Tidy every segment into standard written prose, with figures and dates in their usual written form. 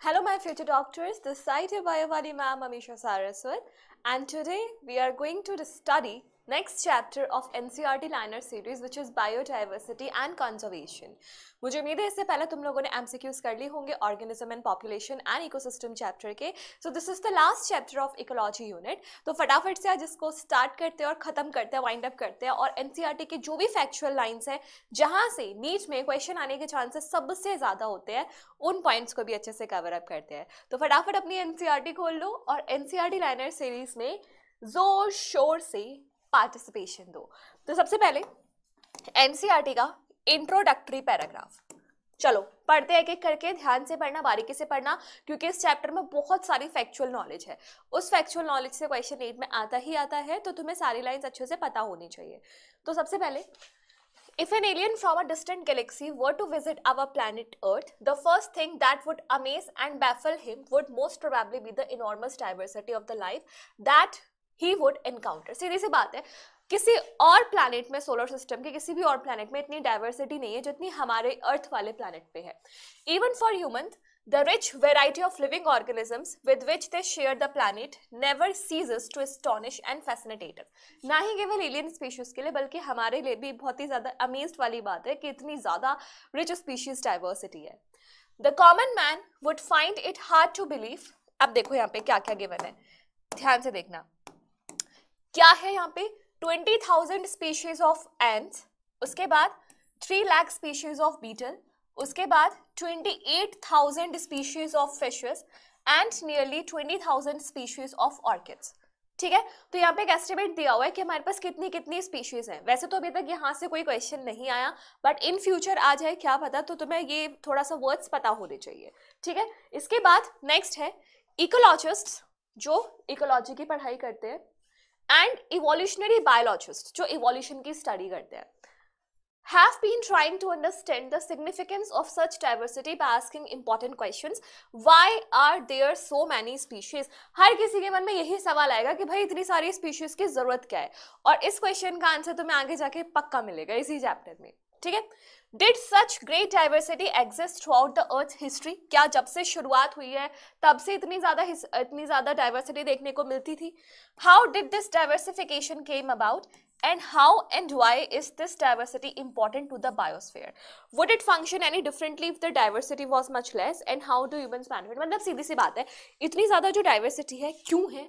Hello, my future doctors. This side your Biovali ma'am Amisha Saraswat, and today we are going to study next chapter of NCERT liner series, which is biodiversity and conservation. मुझे उम्मीद है इससे पहले तुम लोगों ने MCQs कर ली होंगे organism and population and ecosystem chapter के. So this is the last chapter of ecology unit. तो फटाफट से आज इसको स्टार्ट करते हैं और खत्म करते हैं, वाइंड अप करते हैं. और NCERT के जो भी फैक्चुअल लाइंस है जहां से नीट में क्वेश्चन आने के चांसेस सबसे ज्यादा होते हैं, उन पॉइंट्स को भी अच्छे से कवर अप करते हैं. तो फटाफट अपनी NCERT खोल लो और NCERT लाइनर सीरीज में जोर शोर से पार्टिसिपेशन दो. तो सबसे पहले NCERT का इंट्रोडक्टरी पैराग्राफ. चलो पढ़ते हैं एक एक करके. ध्यान से पढ़ना, बारीकी से पढ़ना, क्योंकि इस चैप्टर में बहुत सारी फैक्चुअल नॉलेज है. उस फैक्चुअल नॉलेज से क्वेश्चन 8 में आता ही आता है, तो तुम्हें सारी लाइंस अच्छे से पता होनी चाहिए. तो सबसे पहले, if an alien from a distant galaxy were to visit our planet Earth, the first thing that would amaze and baffle him would most probably be the enormous diversity of the life that he would encounter. सीधी सी बात है, किसी और planet में, solar system के किसी भी और प्लैनेट में इतनी डाइवर्सिटी नहीं है जितनी हमारे अर्थ वाले प्लैनेट पे है. Even for human, the rich variety of living organisms with which they share the planet never ceases to astonish and fascinate us. ना ही केवल एलियन स्पीशीज के लिए बल्कि हमारे लिए भी बहुत ही ज्यादा अमेज्ड वाली बात है कि इतनी ज्यादा रिच स्पीशीज डाइवर्सिटी है. The common man would find it hard to believe. अब देखो यहाँ पे क्या क्या गिवन है, ध्यान से देखना. क्या है यहाँ पे? 20,000 स्पीशीज ऑफ एंट्स, उसके बाद 3 लाख स्पीशीज ऑफ बीटल, उसके बाद 28,000 species of fishes and nearly 20,000 species of orchids. ठीक है, तो यहाँ पे एक एस्टिमेट दिया हुआ है कि हमारे पास कितनी कितनी स्पीशीज हैं. वैसे तो अभी तक यहाँ से कोई क्वेश्चन नहीं आया, बट इन फ्यूचर आ जाए क्या पता. तो तुम्हें ये थोड़ा सा वर्ड्स पता होने चाहिए. ठीक है, इसके बाद नेक्स्ट है इकोलॉजिस्ट, जो इकोलॉजी की पढ़ाई करते हैं, एंड इवोल्यूशनरी बायोलॉजिस्ट, जो इवोल्यूशन की स्टडी करते हैं, have been trying to understand the significance of such diversity by asking important questions. Why are there so many species? हर किसी के मन में यही सवाल आएगा कि भाई इतनी सारी स्पीशीज की जरूरत क्या है, और इस क्वेश्चन का आंसर तुम्हें आगे जाके पक्का मिलेगा इसी चैप्टर में. ठीक है, Did such great diversity exist throughout the Earth's history? क्या जब से शुरुआत हुई है तब से इतनी ज्यादा डाइवर्सिटी देखने को मिलती थी? How did this diversification came about? And how and why is this diversity important to the biosphere? Would it function any differently if the diversity was much less? And how do humans benefit? मतलब सीधी सी बात है, इतनी ज्यादा जो diversity है क्यों है,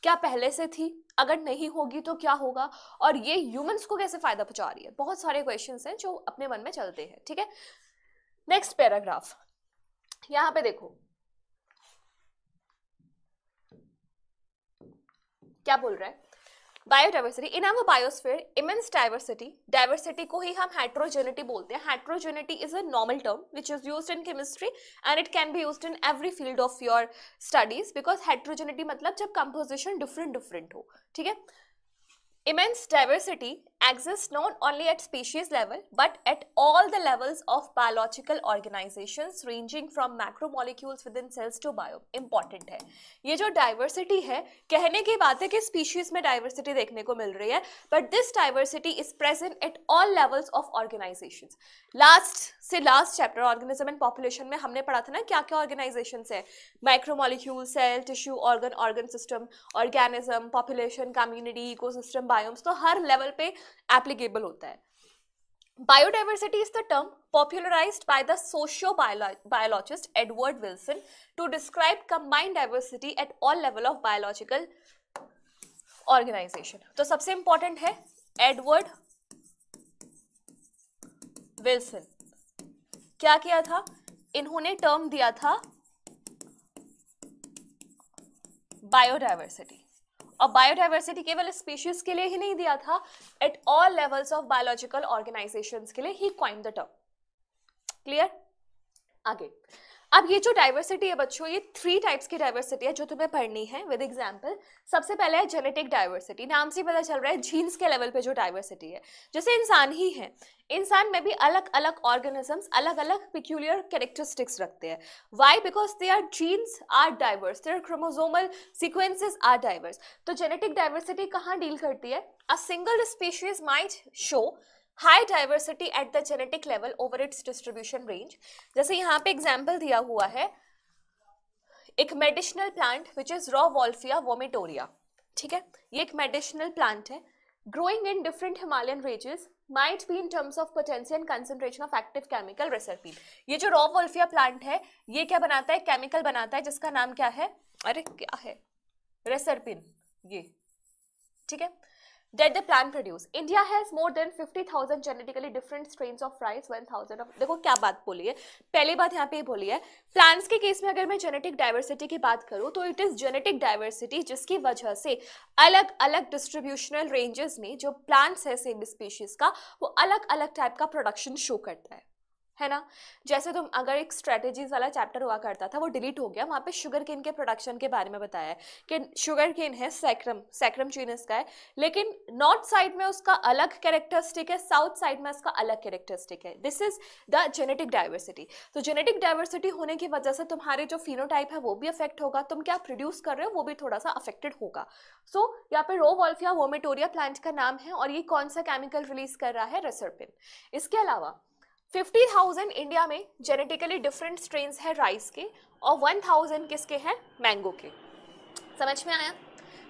क्या पहले से थी, अगर नहीं होगी तो क्या होगा, और ये ह्यूमंस को कैसे फायदा पहुंचा रही है. बहुत सारे क्वेश्चंस हैं जो अपने मन में चलते हैं. ठीक है, नेक्स्ट पैराग्राफ यहां पे देखो क्या बोल रहा है. Biodiversity in our biosphere immense diversity को ही हम हेट्रोजेनिटी बोलते हैं. Heterogeneity is a normal term which is used in chemistry and it can be used in every field of your studies, because heterogeneity मतलब जब कंपोजिशन डिफरेंट हो. ठीक है, immense diversity exists not only at species level but at all the levels of biological organizations ranging from macromolecules within cells to biome. important है ये जो diversity है, कहने की बात है कि species में diversity देखने को मिल रही है, but this diversity is present at all levels of organizations. Last chapter organism and population में हमने पढ़ा था ना क्या क्या ऑर्गेनाइजेशंस है. Micromolecule, cell, tissue, organ system, organism, population, community, ecosystem, biomes, तो हर लेवल पे एप्लीकेबल होता है. Biodiversity is the term popularized by the socio-biologist Edward Wilson to describe combined diversity at all level of biological organization. तो सबसे important है Edward Wilson. क्या किया था इन्होंने? टर्म दिया था बायोडाइवर्सिटी, और बायोडाइवर्सिटी केवल स्पीशीज के लिए ही नहीं दिया था, at all levels of biological organisations के लिए ही कॉइन्ड द टर्म. क्लियर? आगे अब ये जो डाइवर्सिटी है बच्चों, ये 3 टाइप्स की डाइवर्सिटी है जो तुम्हें पढ़नी है विद एग्जांपल. सबसे पहले है जेनेटिक डाइवर्सिटी. नाम से पता चल रहा है जीन्स के लेवल पे जो डाइवर्सिटी है. जैसे इंसान ही है, इंसान में भी अलग अलग ऑर्गेनिजम्स अलग अलग पिक्यूलियर कैरेक्टरिस्टिक्स रखते हैं. Why? Because their genes are diverse, their chromosomal sequences are diverse. तो जेनेटिक डाइवर्सिटी कहाँ डील करती है? A single species might show high diversity at the genetic level over its distribution range. जैसे यहाँ पे example दिया हुआ है एक medicinal plant which is Rauvolfia vomitoria, ठीक है, ये एक मेडिसिनल प्लांट है, growing in different Himalayan ranges, might be in terms of potency and concentration of active chemical reserpine. ये जो रॉवोल्फिया प्लांट है ये क्या बनाता है, केमिकल बनाता है जिसका नाम क्या है, अरे क्या है, रेसरपिन, ये ठीक है, that the plant produce. India has more than 50,000 genetically different strains of rice, 1,000 of, देखो क्या बात बोली है, पहली बात यहाँ पे बोली है, प्लांट्स के केस में अगर मैं जेनेटिक डाइवर्सिटी की बात करूँ तो इट इज जेनेटिक डाइवर्सिटी जिसकी वजह से अलग अलग डिस्ट्रीब्यूशनल रेंजेस में जो प्लांट्स है सेम स्पीशीज का वो अलग अलग टाइप का प्रोडक्शन शो करता है ना। जैसे तुम अगर एक स्ट्रेटेजीज वाला चैप्टर हुआ करता था वो डिलीट हो गया, वहाँ पे शुगर केन के प्रोडक्शन के बारे में बताया है कि शुगर केन है सैक्रम जीनस का है, लेकिन नॉर्थ साइड में उसका अलग कैरेक्टरिस्टिक है, साउथ साइड में उसका अलग कैरेक्टरिस्टिक है। This is the genetic diversity. तो जेनेटिक डाइवर्सिटी होने की वजह से तुम्हारे जो फिनोटाइप है वो भी अफेक्ट होगा, तुम क्या प्रोड्यूस कर रहे हो वो भी थोड़ा सा अफेक्टेड होगा। सो यहाँ पे रॉवोल्फिया वोमिटोरिया प्लांट का नाम है और ये कौन सा केमिकल रिलीज कर रहा है, रेसरपिन। इसके अलावा 50,000 इंडिया में जेनेटिकली डिफरेंट स्ट्रेन्स है राइस के और 1,000 किसके हैं, मैंगो के। समझ में आया।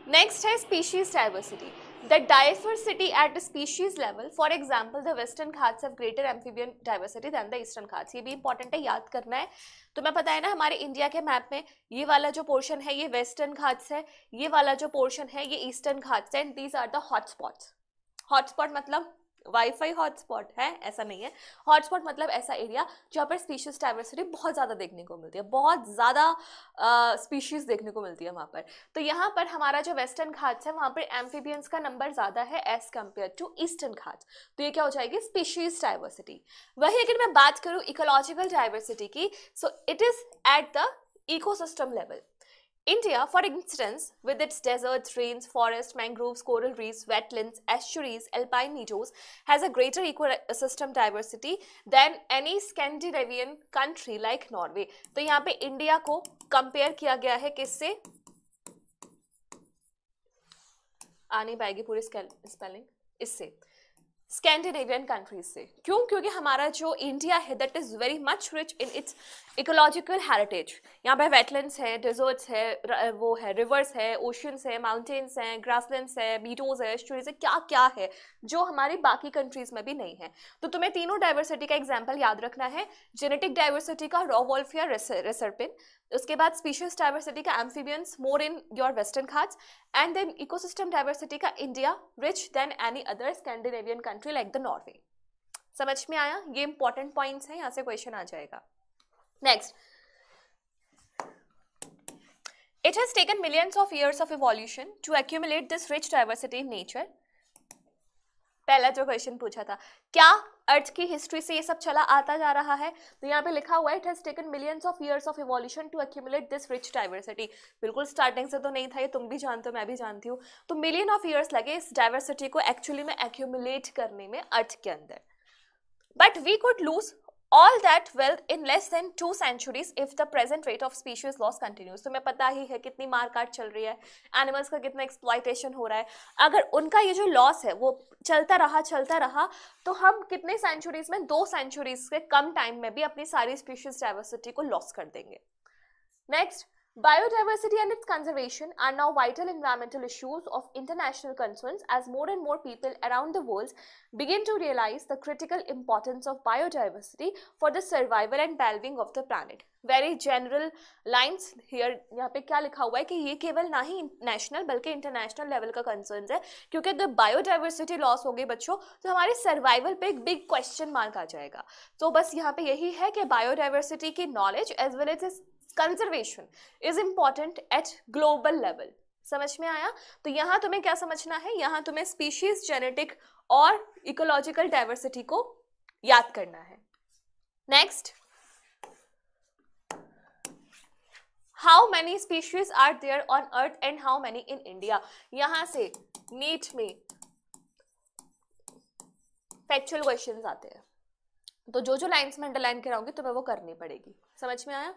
नेक्स्ट है species diversity, the diversity at the species level, for example the Western Ghats have greater amphibian diversity than the Eastern Ghats. ये भी इंपॉर्टेंट है, याद करना है। तुम्हें पता है ना हमारे इंडिया के मैप में ये वाला जो पोर्शन है ये वेस्टर्न घाट्स है, ये वाला जो पोर्शन है ये ईस्टर्न घाट्स है, and these are the hotspots. Hotspot मतलब वाईफाई हॉटस्पॉट है ऐसा नहीं है, हॉटस्पॉट मतलब ऐसा एरिया जहाँ पर स्पीशीज डाइवर्सिटी बहुत ज़्यादा देखने को मिलती है, बहुत ज़्यादा स्पीशीज देखने को मिलती है वहाँ पर। तो यहाँ पर हमारा जो वेस्टर्न घाट्स है वहाँ पर एम्फीबियंस का नंबर ज़्यादा है as compared to Eastern Ghats, तो ये क्या हो जाएगी, स्पीशीज डाइवर्सिटी। वही अगर मैं बात करूँ इकोलॉजिकल डाइवर्सिटी की, so it is at the ecosystem level. India, for instance, with its deserts, rains, forests, mangroves, coral reefs, wetlands, estuaries, alpine meadows, has a greater ecosystem diversity than any Scandinavian country like Norway. तो यहाँ पे India को compare किया गया है किससे, आ नहीं पाएगी पूरी स्पेलिंग, इससे, स्कैंडिनेवियन कंट्रीज से। क्यों, क्योंकि हमारा जो इंडिया है that is very much rich in its ecological heritage. यहाँ पे वेटलैंड्स है, डेजर्ट्स है, वो है रिवर्स है, ओशंस है, माउंटेन्स हैं, ग्रासलैंड्स है, मीडोज है, एस्चुरीज है, क्या क्या है जो हमारी बाकी कंट्रीज में भी नहीं है। तो तुम्हें तीनों डाइवर्सिटी का एग्जाम्पल याद रखना है, जेनेटिक डाइवर्सिटी का रॉवोल्फिया रेसरपिन, उसके बाद स्पीशीज डाइवर्सिटी का amphibians more in your Western Ghats, and then ecosystem diversity का India rich than any other Scandinavian country like the Norway. समझ में आया, ये इंपॉर्टेंट पॉइंट्स हैं, यहाँ से क्वेश्चन आ जाएगा। Next, it has taken millions of years of evolution to accumulate this rich diversity in nature. पहला जो क्वेश्चन पूछा था, क्या अर्थ की हिस्ट्री से ये सब चला आता जा रहा है, तो यहाँ पे लिखा हुआ है it has taken millions of years of evolution to accumulate this rich diversity. बिल्कुल स्टार्टिंग से तो नहीं था, ये तुम भी जानते हो मैं भी जानती हूँ, तो मिलियन ऑफ इयर्स लगे इस डाइवर्सिटी को एक्चुअली में एक्यूमुलेट करने में अर्थ के अंदर। But we could lose all that wealth in less than 2 centuries if the present rate of species loss continues। तुम्हें पता ही है कितनी मारकाट चल रही है, एनिमल्स का कितना एक्सप्लॉयटेशन हो रहा है, अगर उनका ये जो लॉस है वो चलता रहा तो हम कितने सेंचुरीज में, 2 सेंचुरीज से कम टाइम में भी अपनी सारी स्पीशीज डाइवर्सिटी को लॉस कर देंगे। Next, biodiversity and its conservation are now vital environmental issues of international concerns as more and more people around the world begin to realize the critical importance of biodiversity for the survival and well-being of the planet. Very general lines here, यहाँ पे क्या लिखा हुआ है कि ये केवल ना ही नेशनल बल्कि इंटरनेशनल लेवल का कंसर्न है, क्योंकि अगर बायोडाइवर्सिटी लॉस हो गई बच्चों तो हमारे सर्वाइवल पे एक बिग क्वेश्चन मार्क आ जाएगा। तो बस यहाँ पे यही है कि बायोडाइवर्सिटी की knowledge as well as conservation is important at global level. समझ में आया। तो यहाँ तुम्हें क्या समझना है, यहाँ तुम्हें स्पीशीज, जेनेटिक और इकोलॉजिकल डाइवर्सिटी को याद करना है। Next, how many species are there on earth and how many in India. यहां से नीट में फैक्चुअल क्वेश्चंस आते हैं, तो जो जो लाइंस में अंडरलाइन कराऊंगी तुम्हें वो करनी पड़ेगी। समझ में आया।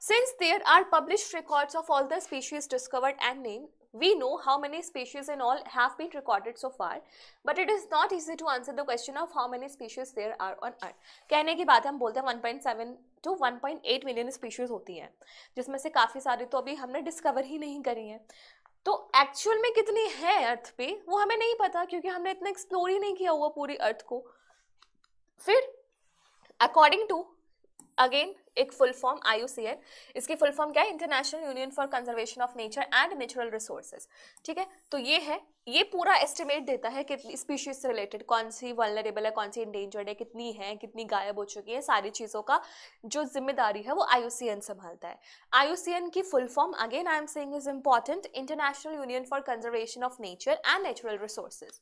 Since there are published records of all the species discovered and named, we know how many species in all have been recorded so far, but it is not easy to answer the question of how many species there are on earth. कहने की बात है, हम बोलते हैं 1.7 to 1.8 million species होती हैं, जिसमें से काफ़ी सारी तो अभी हमने डिस्कवर ही नहीं करी हैं. तो एक्चुअल में कितनी है अर्थ पे वो हमें नहीं पता, क्योंकि हमने इतना एक्सप्लोर ही नहीं किया हुआ पूरी अर्थ को. फिर अकॉर्डिंग टू अगेन एक फुल फॉर्म IUCN, इसकी फुल फॉर्म क्या है? International union for conservation of nature and natural resources. ठीक है, तो ये है, ये पूरा एस्टिमेट देता है कितनी स्पीशीज से रिलेटेड, कौन सी वल्नरेबल है, कौन सी इंडेंजर्ड है, कितनी है, कितनी गायब हो चुकी है, सारी चीज़ों का जो जिम्मेदारी है वो IUCN संभालता है. IUCN की full form again I am saying is important, international union for conservation of nature and natural resources.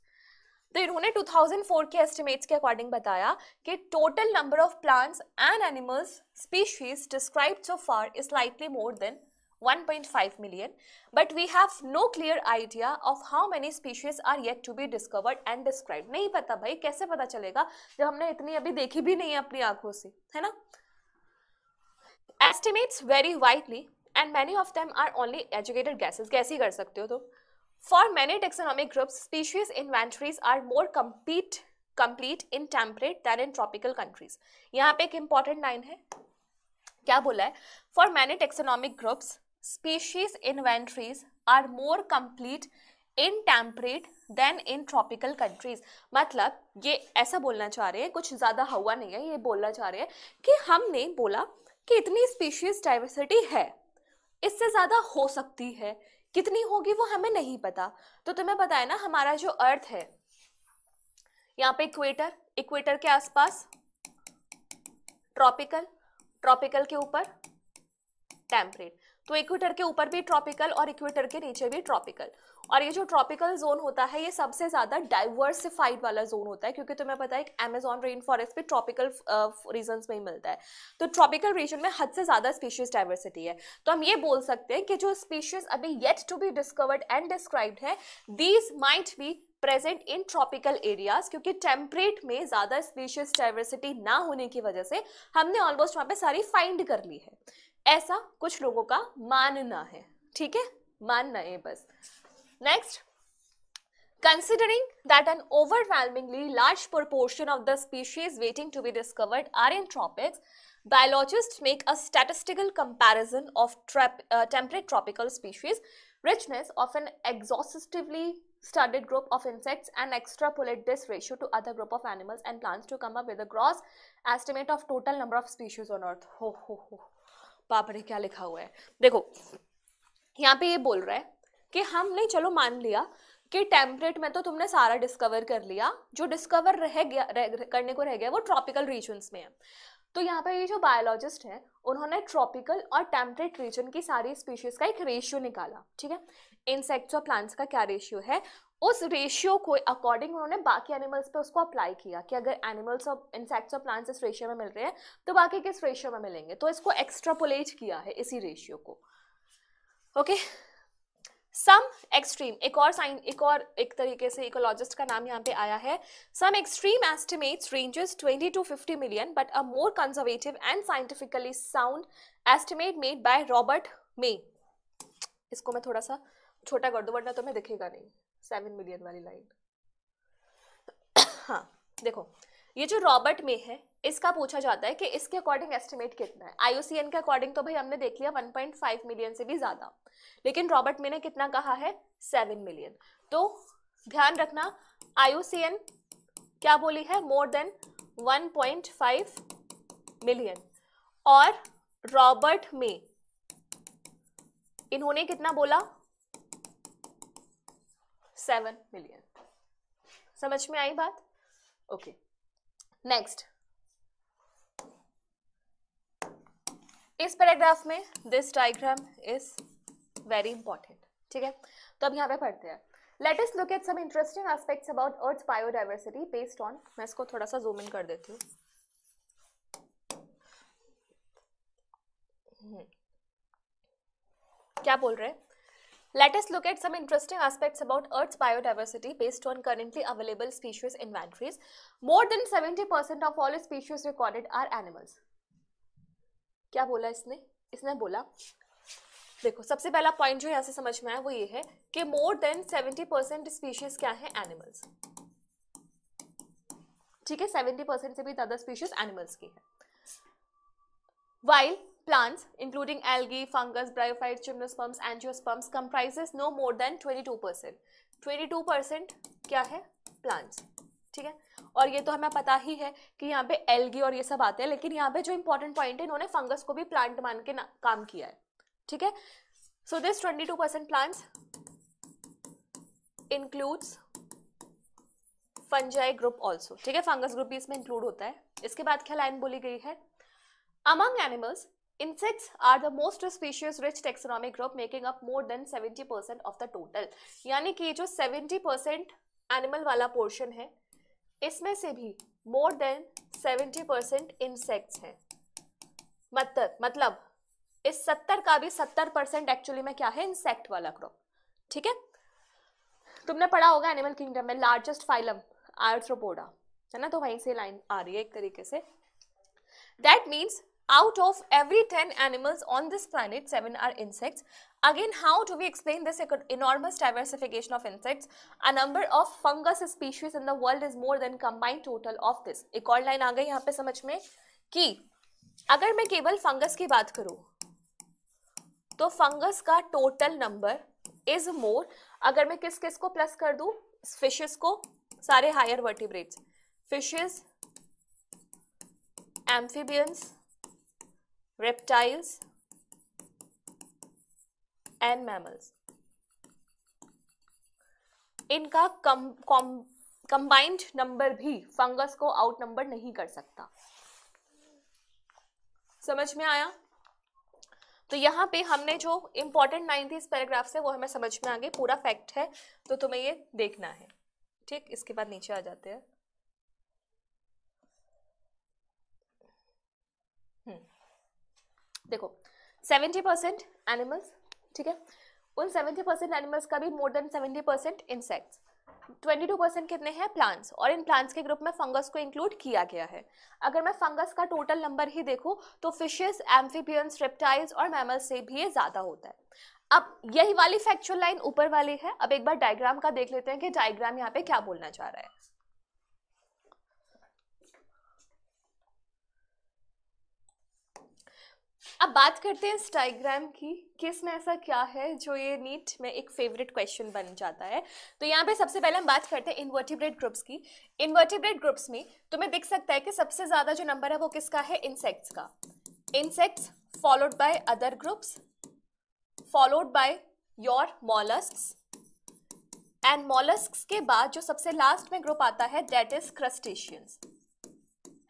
तो इन्होंने 2004 के एस्टिमेट्स के अकॉर्डिंग बताया कि total number of plants and animals species described so far is slightly more than 1.5 million, but we have no clear idea of how many species are yet to be discovered and described. नहीं पता भाई, कैसे पता चलेगा जब हमने इतनी अभी देखी भी नहीं है अपनी आंखों से, है ना? Estimates vary widely and many of them are only educated guesses. कैसे ही कर सकते हो तो. For many taxonomic groups, species inventories are more complete in temperate than in tropical countries. यहाँ पे एक important line है, क्या बोला है? For many taxonomic groups, species inventories are more complete in temperate than in tropical countries. मतलब ये ऐसा बोलना चाह रहे हैं, कुछ ज़्यादा हुआ नहीं है, ये बोलना चाह रहे हैं कि हमने बोला कि इतनी species diversity है, इससे ज़्यादा हो सकती है, कितनी होगी वो हमें नहीं पता. तो तुम्हें पता है ना, हमारा जो अर्थ है यहाँ पे इक्वेटर, इक्वेटर के आसपास ट्रॉपिकल, ट्रॉपिकल के ऊपर टेम्परेट. तो इक्वेटर के ऊपर भी ट्रॉपिकल और इक्वेटर के नीचे भी ट्रॉपिकल. और ये जो ट्रॉपिकल जोन होता है ये सबसे ज़्यादा डाइवर्सिफाइड वाला जोन होता है, क्योंकि तुम्हें पता है अमेज़न रेन फॉरेस्ट भी ट्रॉपिकल रीजन्स में ही मिलता है. तो ट्रॉपिकल रीजन में हद से ज़्यादा स्पीशीज डाइवर्सिटी है. तो हम ये बोल सकते हैं कि जो स्पीशीज अभी yet to be discovered and described है, these might be present in tropical areas, क्योंकि टेम्परेट में ज़्यादा स्पीशीज डाइवर्सिटी ना होने की वजह से हमने ऑलमोस्ट वहाँ पे सारी फाइंड कर ली है. ऐसा कुछ लोगों का मानना है. ठीक है, मानना है बस. Next, considering that an overwhelmingly large proportion of the species waiting to be discovered are in tropics, biologists make a statistical comparison of temperate tropical species richness of an exhaustively studied group of insects and extrapolate this ratio to other group of animals and plants to come up with a gross estimate of total number of species on earth. हो बाप रे, क्या लिखा हुआ है देखो. यहाँ पे ये बोल रहा है कि हमने चलो मान लिया कि टेम्परेट में तो तुमने सारा डिस्कवर कर लिया, जो डिस्कवर करने को रह गया वो ट्रॉपिकल रीजन्स में है. तो यहाँ पे ये जो बायोलॉजिस्ट हैं उन्होंने ट्रॉपिकल और टेम्परेट रीजन की सारी स्पीशीज का एक रेशियो निकाला. ठीक है, इंसेक्ट्स और प्लांट्स का क्या रेशियो है, उस रेशियो को अकॉर्डिंग उन्होंने बाकी एनिमल्स पे उसको अप्लाई किया कि अगर एनिमल्स और इंसेक्ट्स और प्लांट्स इस रेशियो में मिल रहे हैं तो बाकी किस रेशियो में मिलेंगे. तो इसको एक्स्ट्रापोलेट किया है इसी रेशियो को. ओके, सम एक्सट्रीम, एक और एक तरीके से इकोलॉजिस्ट का नाम यहाँ पे आया है. Some extreme estimates ranges 20 to 50 million, but a more conservative and scientifically sound estimate made by Robert May. इसको मैं थोड़ा सा छोटा कर दूं वरना तुम्हें दिखेगा नहीं, 7 million वाली लाइन. हाँ देखो, ये जो रॉबर्ट मे है इसका पूछा जाता है कि इसके अकॉर्डिंग एस्टिमेट कितना है. IUCN के अकॉर्डिंग तो भाई हमने देख लिया 1.5 मिलियन से भी ज्यादा, लेकिन रॉबर्ट मे ने कितना कहा है, 7 मिलियन. तो ध्यान रखना, IUCN क्या बोली है, मोर देन 1.5 मिलियन, और रॉबर्ट मे इन्होंने कितना बोला, 7 मिलियन. समझ में आई बात? Okay, next. इस पैराग्राफ में this diagram is very important. ठीक है, तो अब यहाँ पे पढ़ते हैं. Let us look at some interesting aspects about earth biodiversity based on, मैं इसको थोड़ा सा जूम इन कर देती हूँ. क्या बोल रहे हैं, let us look at some interesting aspects about Earth's biodiversity based on currently available species inventories. More than 70% of all species recorded are animals. क्या बोला इसने बोला देखो सबसे पहला पॉइंट जो यहाँ से समझ में आया वो ये है कि मोर देन 70% स्पीशीज क्या है, एनिमल्स। ठीक है, 70% से भी ज्यादा स्पीशीज एनिमल्स की है। While plants including algae, fungus, bryophytes, gymnosperms, angiosperms comprises no more than 22%. 22% क्या है, plants। ठीक है, और ये तो हमें पता ही है कि यहाँ पे एल्गी और ये सब आते हैं, लेकिन यहाँ पे जो इंपॉर्टेंट पॉइंट है इन्होंने फंगस को भी प्लांट मान के काम किया है। ठीक है, so this 22% plants includes fungi group also. ठीक है, फंगस ग्रुप भी इसमें इंक्लूड होता है। इसके बाद क्या लाइन बोली गई है, among animals insects are the most species rich taxonomic group making up more than 70% of the total। यानी कि जो 70% एनिमल वाला पोर्शन है इसमें से भी more than 70% इंसेक्ट्स हैं। मतलब इस 70 का भी 70% एक्चुअली में क्या है, इंसेक्ट वाला ग्रुप। ठीक है, तुमने पढ़ा होगा एनिमल किंगडम में लार्जेस्ट फाइलम आर्थ्रोपोडा है ना, तो वहीं से लाइन आ रही है एक तरीके से। That means out of every 10 animals on this planet 7 are insects। Again, how do we explain this enormous diversification of insects? A number of fungus species in the world is more than combined total of this। एक और line आ गई यहाँ पे समझ में कि अगर मैं केवल फंगस की बात करूं तो फंगस का टोटल नंबर इज मोर, अगर मैं किस किस को प्लस कर दूं, फिशेस को, सारे higher vertebrates, fishes, amphibians, reptiles and mammals, इनका कंबाइंड नंबर भी फंगस को आउट नंबर नहीं कर सकता। समझ में आया? तो यहाँ पे हमने जो इंपॉर्टेंट 9 थी इस पैराग्राफ से वो हमें समझ में आ गई, पूरा फैक्ट है तो तुम्हें ये देखना है। ठीक, इसके बाद नीचे आ जाते हैं। देखो 70% एनिमल्स, ठीक है, उन 70% एनिमल्स का भी मोर देन 70% इंसेक्ट्स, 22% कितने हैं, प्लांट्स, और इन प्लांट्स के ग्रुप में फंगस को इंक्लूड किया गया है। अगर मैं फंगस का टोटल नंबर ही देखूं तो फिशेस, एम्फीबियंस, रेप्टाइल्स और मैमल्स से भी ये ज्यादा होता है। अब यही वाली फैक्चुअल लाइन ऊपर वाली है। अब एक बार डायग्राम का देख लेते हैं कि डायग्राम यहाँ पे क्या बोलना चाह रहा है। अब बात करते हैं इस डायग्राम की कि इसमें ऐसा क्या है जो ये नीट में एक फेवरेट क्वेश्चन बन जाता है। तो यहाँ पे सबसे पहले हम बात करते हैं इन्वर्टिब्रेट ग्रुप्स की। इन्वर्टिब्रेट ग्रुप्स में तुम्हें दिख सकता है कि सबसे ज्यादा जो नंबर है वो किसका है, इंसेक्ट्स का। Insects followed by other groups, followed by your molluscs, and molluscs के बाद जो सबसे लास्ट में ग्रुप आता है दैट इज क्रस्टेशियंस,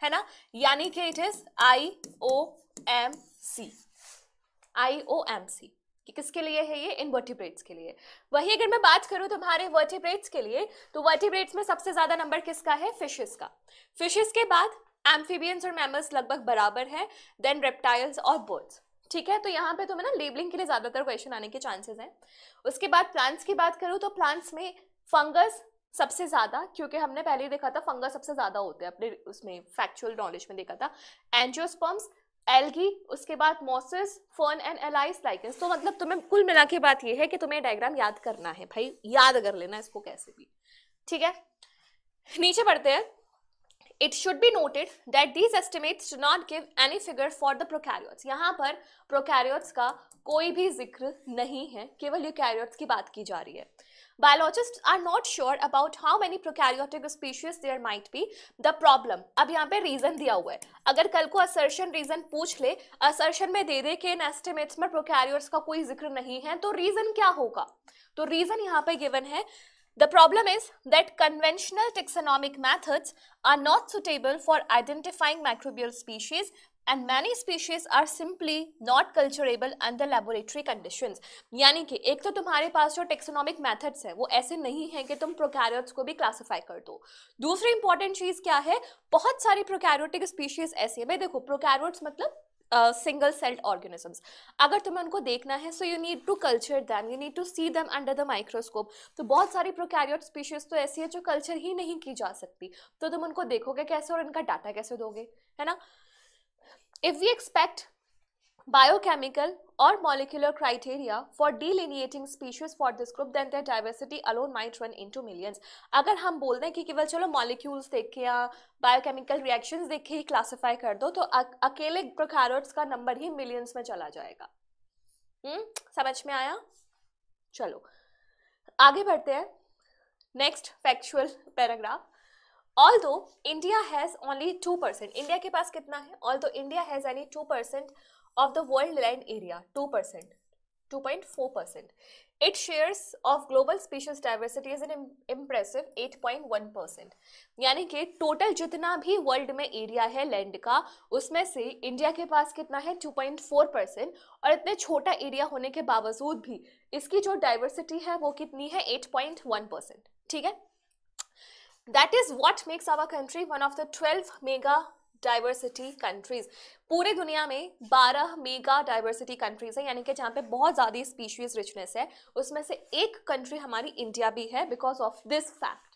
है ना, यानी कि इट इज IOMC। IOMC कि किसके लिए है ये, इनवर्टिब्रेट्स के लिए। वही अगर मैं बात करूं तुम्हारे वर्टिब्रेट्स के लिए तो वर्टिब्रेट्स में सबसे ज्यादा नंबर किसका है, फिशेस का। फिशेस के बाद एम्फीबियंस और मैमल्स लगभग बराबर है, देन रेप्टाइल्स और बर्ड्स। ठीक है, तो यहाँ पे तुम्हें ना लेबलिंग के लिए ज्यादातर क्वेश्चन आने के चांसेस हैं। उसके बाद प्लांट्स की बात करूं तो प्लांट्स में फंगस सबसे ज्यादा, क्योंकि हमने पहले ही देखा था फंगस सबसे ज्यादा होते हैं, अपने उसमें फैक्चुअल नॉलेज में देखा था। एंजियोस्पर्म्स, एल्गी, उसके बाद mosses, fern and alias lichens. तो मतलब तुम्हें कुल मिला के बात ये है कि तुम्हें डायग्राम याद करना है भाई, याद कर लेना इसको कैसे भी। ठीक है, नीचे बढ़ते हैं। It should be noted that these estimates do not give any figure for the prokaryotes। यहाँ पर prokaryotes का कोई भी जिक्र नहीं है, केवल यूकैरियोट्स की बात की जा रही है। Biologists are not sure about how many prokaryotic species there might be। The problem, अब यहाँ पे रीजन दिया हुआ है। अगर कल को assertion रीजन पूछ ले, assertion में दे दे कि इन estimates में prokaryotes का कोई जिक्र नहीं है, तो रीजन क्या होगा? तो रीजन यहाँ पे गिवन है, the problem is that conventional taxonomic methods are not suitable for identifying microbial species and many species are simply not culturable under laboratory conditions। यानी कि एक तो तुम्हारे पास जो टेक्सोनॉमिक मेथड्स हैं वो ऐसे नहीं है कि तुम प्रोकैरियोट्स को भी क्लासिफाई कर दो। दूसरी इंपॉर्टेंट चीज क्या है, बहुत सारी प्रोकैरियोटिक स्पीशीज ऐसी है। भाई देखो, प्रोकैरियोट्स मतलब सिंगल सेल्ड ऑर्गेनिजम्स। अगर तुम्हें उनको देखना है so you need to culture them, you need to see them under the microscope. तो बहुत सारी प्रोकैरियोट स्पीशीज तो ऐसी है जो कल्चर ही नहीं की जा सकती, तो तुम उनको देखोगे कैसे और इनका डाटा कैसे दोगे, है ना। If we expect biochemical or molecular criteria for delineating species for this group, then their diversity alone might run into millions. अगर हम बोल दें कि केवल चलो मॉलिक्यूल्स देख के या बायोकेमिकल रिएक्शंस देख के ही क्लासिफाई कर दो, तो अकेले प्रोकैरियोट्स का नंबर ही मिलियंस में चला जाएगा. समझ में आया? चलो आगे बढ़ते हैं. Next factual paragraph. Although India has only 2%, India के पास कितना है? Although India has only 2% of the world land area, 2%, 2.4%. Its shares of global species diversity is an impressive 8.1%. यानी कि टोटल जितना भी वर्ल्ड में एरिया है लैंड का, उसमें से इंडिया के पास कितना है? 2.4%. और इतने छोटा एरिया होने के बावजूद भी इसकी जो डाइवर्सिटी है वो कितनी है? 8.1%. ठीक है. That is what makes our country one of the 12 mega diversity countries. पूरे दुनिया में 12 मेगा डाइवर्सिटी कंट्रीज है, यानी कि जहाँ पे बहुत ज़्यादा स्पीशीज रिचनेस है, उसमें से एक कंट्री हमारी इंडिया भी है. Because of this fact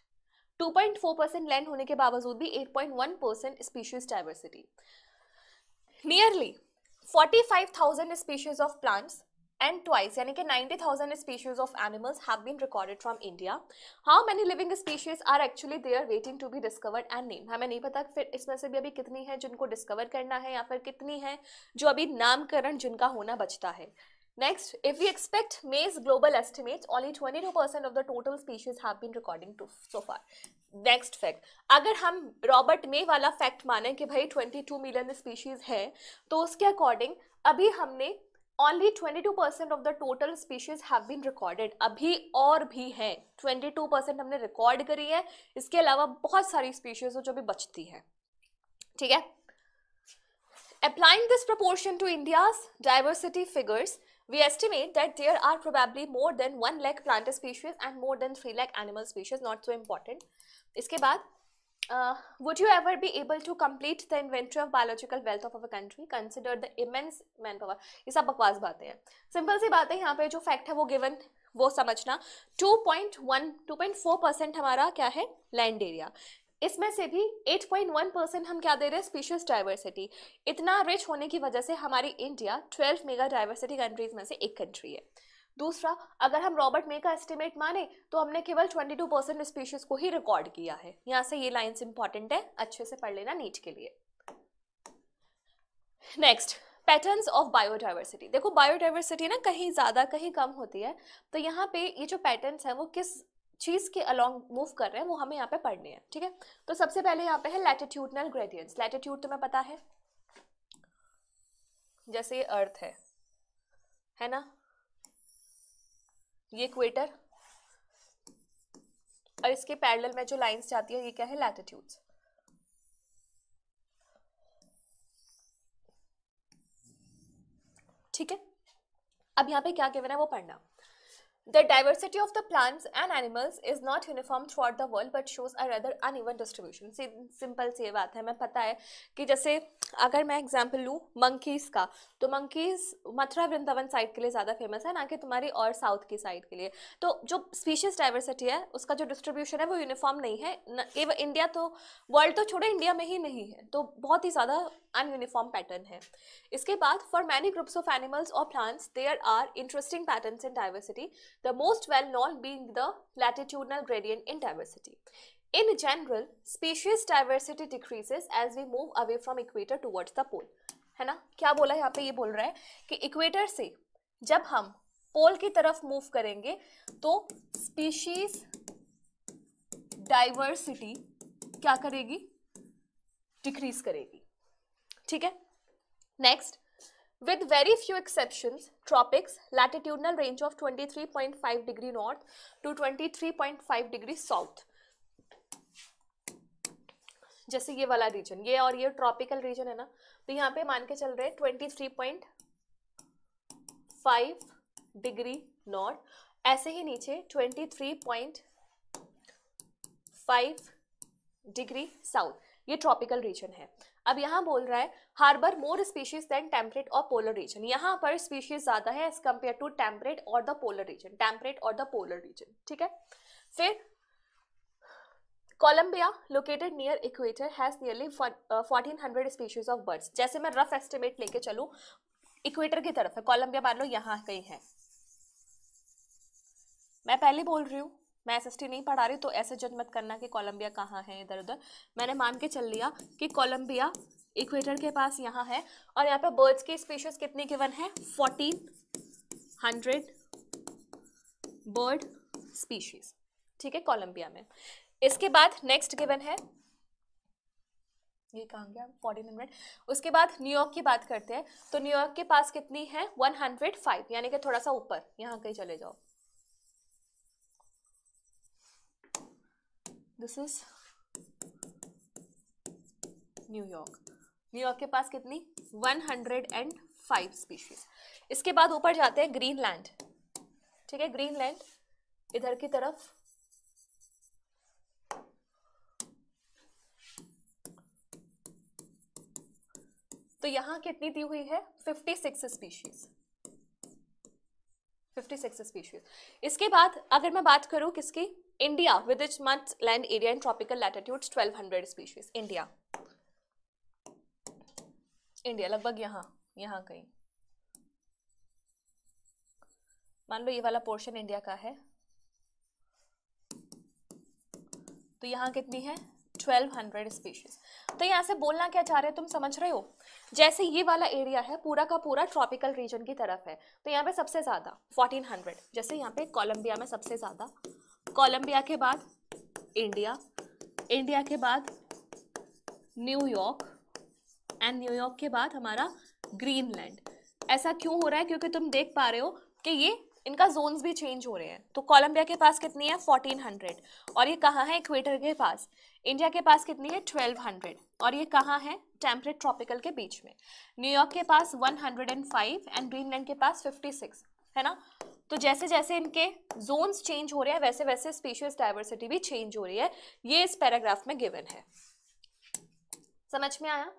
2.4% land होने के बावजूद भी 8.1% species diversity. Nearly 45,000 species of plants and twice यानी कि 90,000 species of animals have been recorded from India. How many living species are actually there waiting to be discovered and named? हमें नहीं पता फिर इसमें से भी अभी कितनी है जिनको डिस्कवर करना है या फिर कितनी है जो अभी नामकरण जिनका होना बचता है. Next, if we expect May's global estimates, only 22% of the total species have been recording to so far. Next fact, अगर हम रॉबर्ट मे वाला फैक्ट माने कि भाई 22 मिलियन स्पीशीज है, तो उसके अकॉर्डिंग अभी हमने Only 22% of the total species have been recorded. अभी और भी हैं, 22% हमने रिकॉर्ड करी है, इसके अलावा बहुत सारी स्पीशीज जो भी बचती है. ठीक है. Applying this proportion to India's diversity figures, we estimate that there are probably more than 1 lakh plant species and more than 3 lakh animal species. Not so important. इसके बाद would you ever be able to complete the inventory of biological wealth of our country? Consider the immense manpower. ये सब बकवास बातें हैं. Simple सी बात है, यहाँ पे जो फैक्ट है वो गिवन वो समझना. 2.4% हमारा क्या है? Land area. इसमें से भी 8.1% हम क्या दे रहे हैं? Species diversity. इतना रिच होने की वजह से हमारी इंडिया 12 मेगा डाइवर्सिटी कंट्रीज में से एक कंट्री है. दूसरा, अगर हम रॉबर्ट मे का एस्टिमेट माने तो हमने केवल 22% स्पीशीज को ही रिकॉर्ड किया है. यहां से ये लाइंस इंपॉर्टेंट है, अच्छे से पढ़ लेना नीट के लिए. Next, patterns of biodiversity. देखो बायोडाइवर्सिटी ना कहीं ज्यादा कहीं कम होती है, तो यहाँ पे ये जो पैटर्न्स है वो किस चीज के अलॉन्ग मूव कर रहे हैं वो हमें यहाँ पे पढ़ने हैं. ठीक है. तो सबसे पहले यहाँ पे है लैटिट्यूडनल ग्रेडियंट्स. लैटिट्यूड तुम्हें पता है, जैसे ये अर्थ है ना, ये इक्वेटर और इसके पैरेलल में जो लाइंस जाती है ये क्या है? लैटिट्यूड्स. ठीक है. अब यहाँ पे क्या गिवन है वो पढ़ना. The diversity of the plants and animals is not uniform throughout the world but shows a rather uneven distribution. Simple सी बात है, मैं पता है कि जैसे अगर मैं एग्जांपल लूँ मंकीज़ का, तो मंकीज़ मथुरा वृंदावन साइड के लिए ज़्यादा फेमस है, ना कि तुम्हारी और साउथ की साइड के लिए. तो जो स्पीशीज डाइवर्सिटी है उसका जो डिस्ट्रीब्यूशन है वो यूनिफॉर्म नहीं है. इंडिया तो वर्ल्ड तो छोड़ो, इंडिया में ही नहीं है, तो बहुत ही ज़्यादा अनयूनिफॉर्म पैटर्न है. इसके बाद for many groups of animals और plants there are interesting patterns in diversity, the most well known being the latitudinal gradient in diversity. In general, species diversity decreases as we move away from equator towards the pole. है ना. क्या बोला यहाँ पे? ये बोल रहा है कि इक्वेटर से जब हम पोल की तरफ मूव करेंगे तो स्पीशीज डाइवर्सिटी क्या करेगी? डिक्रीज करेगी. ठीक है. Next, with very few exceptions, tropics, latitudinal range of 23.5 degree north to 23.5 degree south. जैसे ये वाला रीजन, ये और ये ट्रॉपिकल रीजन है ना, तो यहाँ पे मान के चल रहे 23.5 डिग्री नॉर्थ, ऐसे ही नीचे 23.5 डिग्री साउथ, ये ट्रॉपिकल रीजन है. अब यहाँ बोल रहा है harbour more species than temperate और पोलर रीजन. यहाँ पर स्पीशीज ज्यादा है एज कम्पेयर टू टेम्परेट और द पोलर रीजन. टेम्परेट और द पोलर रीजन. ठीक है. फिर Colombia located near equator has nearly 1400 species of birds. जैसे मैं रफ एस्टिमेट लेके चलूँ, इक्वेटर की तरफ है, कोलंबिया मान लो यहाँ कहीं है। मैं पहले बोल रही हूँ, मैं एसएसटी नहीं पढ़ा रही, तो ऐसे जज मत करना कि कोलंबिया कहाँ है इधर उधर। मैंने मान के चल लिया कि कोलंबिया इक्वेटर के पास यहाँ है, और यहाँ पे बर्ड्स की स्पीशीज कितनी गिवन है, 1400 बर्ड स्पीशीज, ठीक है, कोलंबिया में। इसके बाद नेक्स्ट गिवन है, ये कहाँ गया, 1400। उसके बाद न्यूयॉर्क की बात करते हैं, तो न्यूयॉर्क के पास कितनी है, 105, यानी कि थोड़ा सा ऊपर, यहाँ कहीं चले जाओ। This is New York. न्यूयॉर्क के पास कितनी, 105 स्पीशीज। इसके बाद ऊपर जाते हैं ग्रीनलैंड, ठीक है, ग्रीनलैंड इधर की तरफ, तो यहां कितनी दी हुई है, 56 स्पीशीज, 56 स्पीशीज। इसके बाद अगर मैं बात करूं किसकी, India with its much land area in tropical latitudes, 1200 species. India लगभग यहाँ कहीं, मान लो ये वाला पोर्शन इंडिया का है, तो यहाँ कितनी है, 1200 स्पीशीज। तो यहाँ से बोलना क्या चाह रहे हो, तुम समझ रहे हो, जैसे ये वाला एरिया है पूरा का पूरा ट्रॉपिकल रीजन की तरफ है, तो यहाँ पे सबसे ज्यादा 1400, जैसे यहाँ पे कोलंबिया में सबसे ज्यादा, कोलंबिया के बाद इंडिया, इंडिया के बाद न्यूयॉर्क, एंड न्यूयॉर्क के बाद हमारा ग्रीनलैंड। ऐसा क्यों हो रहा है, क्योंकि तुम देख पा रहे हो कि ये इनका जोन्स भी चेंज हो रहे हैं। तो कोलंबिया के पास कितनी है, 1400, और ये कहाँ है, इक्वेटर के पास। इंडिया के पास कितनी है, 1200, और ये कहाँ है, टेम्परेट ट्रॉपिकल के बीच में। न्यूयॉर्क के पास 105 एंड ग्रीनलैंड के पास 56, है ना। तो जैसे जैसे इनके जोन्स चेंज हो रहे हैं वैसे वैसे स्पीशीज डाइवर्सिटी भी चेंज हो रही है, ये इस पैराग्राफ में गिवन है। समझ में आया।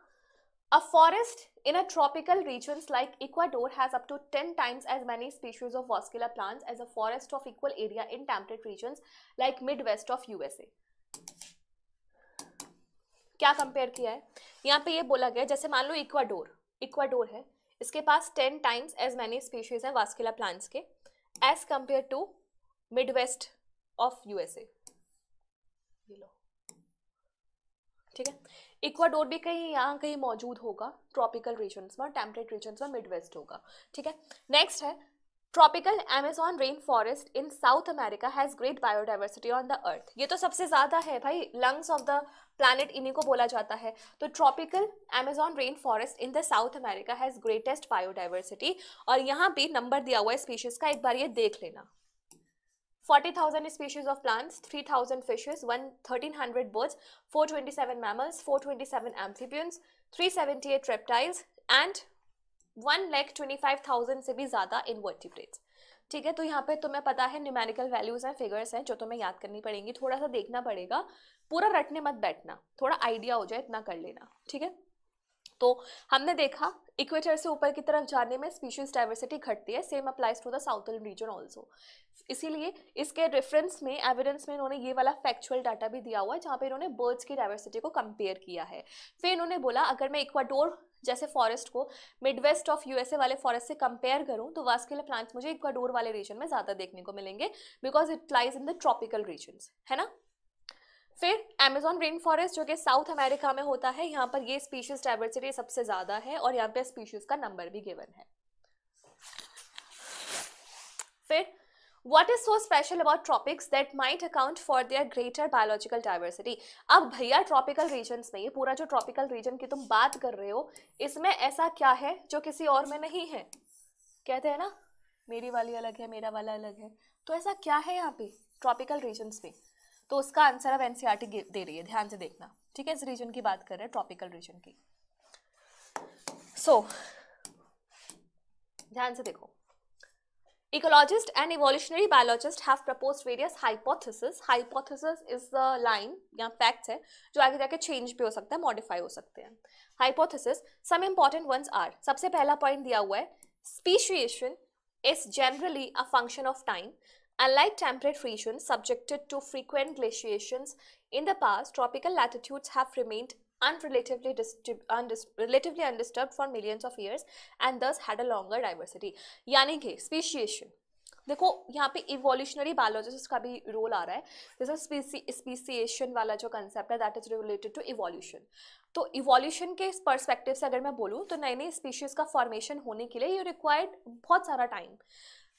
A forest in a tropical regions like Ecuador has up to 10 times as many species of vascular plants as a forest of equal area in temperate regions like Midwest of USA. क्या compare किया है, यहाँ पे ये बोला गया, जैसे मान लो इक्वाडोर है, इसके पास 10 टाइम्स एज मैनी स्पीशीज है वास्कुलर प्लांट्स के as compared to Midwest of USA. ये लो, ठीक है, इक्वाडोर भी कहीं यहाँ कहीं मौजूद होगा ट्रॉपिकल रीजन्स में, टेम्परेट रीजन्स में मिडवेस्ट होगा, ठीक है। नेक्स्ट है tropical Amazon rain forest in south America has great biodiversity on the earth. ये तो सबसे ज्यादा है भाई, लंग्स ऑफ द प्लैनेट इन्हीं को बोला जाता है। तो tropical Amazon rain forest in the south America has greatest biodiversity, और यहाँ पे नंबर दिया हुआ है स्पीशीज का, एक बार ये देख लेना। 40,000 species of plants, 3,000 fishes, 1,300 birds, 427 mammals, 427 amphibians, 378 reptiles and 1,25,000 से भी ज़्यादा invertebrates। ठीक है, तो यहाँ पे तुम्हें पता है न्यूमेरिकल वैल्यूज हैं, फिगर्स हैं जो तुम्हें याद करनी पड़ेंगी, थोड़ा सा देखना पड़ेगा, पूरा रटने मत बैठना, थोड़ा आइडिया हो जाए इतना कर लेना, ठीक है। तो हमने देखा इक्वेटर से ऊपर की तरफ जाने में स्पीशीज डाइवर्सिटी घटती है, same applies to the southern region also. इसीलिए इसके रेफरेंस में एविडेंस में इन्होंने ये वाला फैक्चुअल डाटा भी दिया हुआ है जहाँ पे इन्होंने बर्ड्स की डाइवर्सिटी को कंपेयर किया है। फिर इन्होंने बोला अगर मैं इक्वाडोर जैसे फॉरेस्ट को मिडवेस्ट ऑफ यूएसए वाले फॉरेस्ट से कंपेयर करूं तो वास्कुलर प्लांट्स मुझे इक्वाडोर वाले रीजन में ज़्यादा देखने को मिलेंगे, because it lies in the tropical regions, है ना। फिर अमेज़न रेन फॉरेस्ट जो कि साउथ अमेरिका में होता है, यहाँ पर ये स्पीशीज डाइवर्सिटी सबसे ज़्यादा है और यहाँ पे स्पीशीज का नंबर भी गिवन है। फिर What is so special about tropics that might account for their greater biological diversity? अब भैया ट्रॉपिकल रीजन्स में, ये पूरा जो ट्रॉपिकल रीजन की तुम बात कर रहे हो, इसमें ऐसा क्या है जो किसी और में नहीं है। कहते हैं ना मेरी वाली अलग है, मेरा वाला अलग है, तो ऐसा क्या है यहाँ पे ट्रॉपिकल रीजन्स में? तो उसका आंसर अब एनसीईआरटी दे रही है, ध्यान से देखना, ठीक है। इस रीजन की बात कर रहे हैं, ट्रॉपिकल रीजन की। सो ध्यान से देखो, ecologists and evolutionary biologists have proposed various hypotheses. Hypothesis is the line या facts है जो आगे जाके change भी हो सकता है, modify हो सकते हैं। Hypothesis, some important ones are, सबसे पहला point दिया हुआ है, speciation is generally a function of time. Unlike temperate regions subjected to frequent glaciations in the past, tropical latitudes have remained and relatively undisturbed for millions of years and thus had a longer diversity. यानी कि speciation, देखो यहाँ पे evolutionary biologist का भी role आ रहा है, जैसे स्पीसिएशन वाला जो कंसेप्ट है that is related to evolution. तो इवोल्यूशन के पर्सपेक्टिव से अगर मैं बोलूँ तो नई नई स्पीशीज का फॉर्मेशन होने के लिए यू रिक्वायर्ड बहुत सारा टाइम.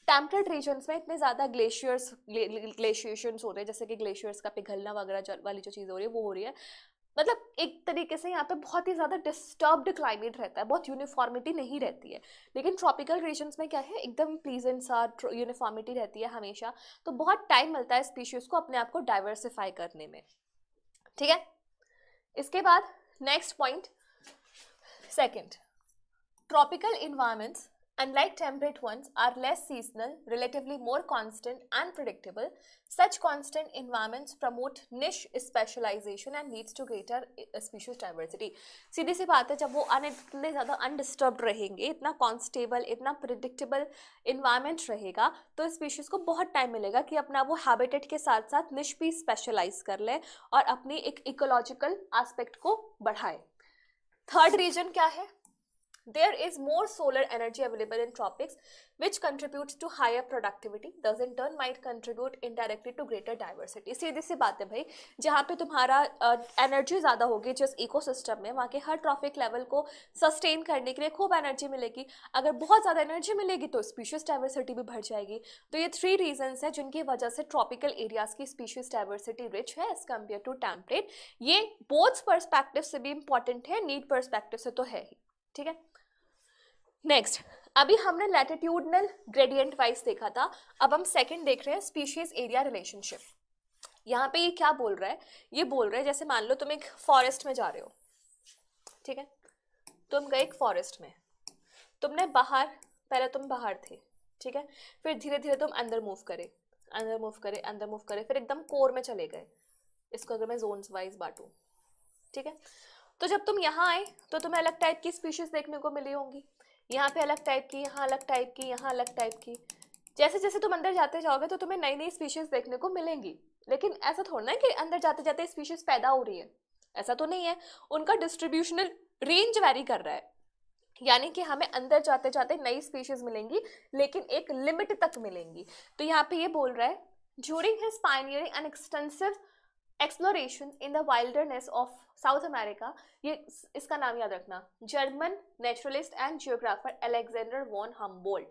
टेम्परेट रीजन्स में इतने ज़्यादा ग्लेशिएशंस हो रहे हैं, जैसे कि ग्लेशियर्स का पिघलना वगैरह वाली जो चीज़ हो रही है वो हो रही है. मतलब एक तरीके से यहाँ पे बहुत ही ज़्यादा डिस्टर्ब्ड क्लाइमेट रहता है, बहुत यूनिफॉर्मिटी नहीं रहती है. लेकिन ट्रॉपिकल रीजन्स में क्या है, एकदम प्लीजेंट सा यूनिफॉर्मिटी रहती है हमेशा. तो बहुत टाइम मिलता है स्पीशीज़ को अपने आप को डाइवर्सिफाई करने में. ठीक है, इसके बाद next point second, tropical environments unlike temperate ones are less seasonal, relatively more constant and predictable. Such constant environments promote niche specialization and leads to greater species diversity. सीधी सी बात है, जब वो इतने ज़्यादा undisturbed रहेंगे, इतना कॉन्स्टेबल, इतना प्रिडिक्टेबल इन्वायरमेंट रहेगा, तो स्पीशीज़ को बहुत टाइम मिलेगा कि अपना वो हैबिटेट के साथ साथ निश भी स्पेशलाइज कर ले और अपनी एक इकोलॉजिकल एस्पेक्ट को बढ़ाए. थर्ड रीजन क्या है, there is more solar energy available in tropics which contributes to higher productivity, thus in turn might contribute indirectly to greater diversity. सीधी सी बात है भाई, जहाँ पे तुम्हारा एनर्जी ज़्यादा होगी जिस इकोसिस्टम में, वहाँ के हर ट्रॉफिक लेवल को सस्टेन करने के लिए खूब एनर्जी मिलेगी. अगर बहुत ज़्यादा एनर्जी मिलेगी तो स्पीशीज डाइवर्सिटी भी बढ़ जाएगी. तो ये 3 रीजन्स हैं जिनकी वजह से ट्रॉपिकल एरियाज की स्पीशीज डाइवर्सिटी रिच है एज कम्पेयर टू टेम्परेट. ये बोथ पर्सपेक्टिव से भी इंपॉर्टेंट है, नीड पर्सपेक्टिव से तो है ही. ठीक है, नेक्स्ट, अभी हमने लैटिट्यूडनल ग्रेडियंट वाइज देखा था, अब हम सेकंड देख रहे हैं स्पीशीज एरिया रिलेशनशिप. यहाँ पे ये क्या बोल रहा है, ये बोल रहा है जैसे मान लो तुम एक फॉरेस्ट में जा रहे हो. ठीक है, तुम गए एक फॉरेस्ट में, तुमने बाहर, पहले तुम बाहर थे. ठीक है, फिर धीरे धीरे तुम अंदर मूव करे, अंदर मूव करे, अंदर मूव करे, फिर एकदम कोर में चले गए. इसको अगर मैं जोन्स वाइज बांटूं, ठीक है, तो जब तुम यहाँ आए तो तुम्हें अलग टाइप की स्पीशीज देखने को मिली होंगी. यहाँ पे अलग टाइप की, यहाँ अलग टाइप की, यहाँ अलग टाइप की. जैसे जैसे तुम अंदर जाते जाओगे तो तुम्हें नई नई स्पीशीज देखने को मिलेंगी. लेकिन ऐसा थोड़ा ना कि अंदर जाते जाते स्पीशीज पैदा हो रही है, ऐसा तो नहीं है. उनका डिस्ट्रीब्यूशनल रेंज वेरी कर रहा है, यानी कि हमें अंदर जाते जाते नई स्पीशीज मिलेंगी लेकिन एक लिमिट तक मिलेंगी. तो यहाँ पे ये बोल रहा है, during his pioneering and extensive exploration in the wilderness of South America, ये इसका नाम याद रखना, German naturalist and geographer Alexander von Humboldt,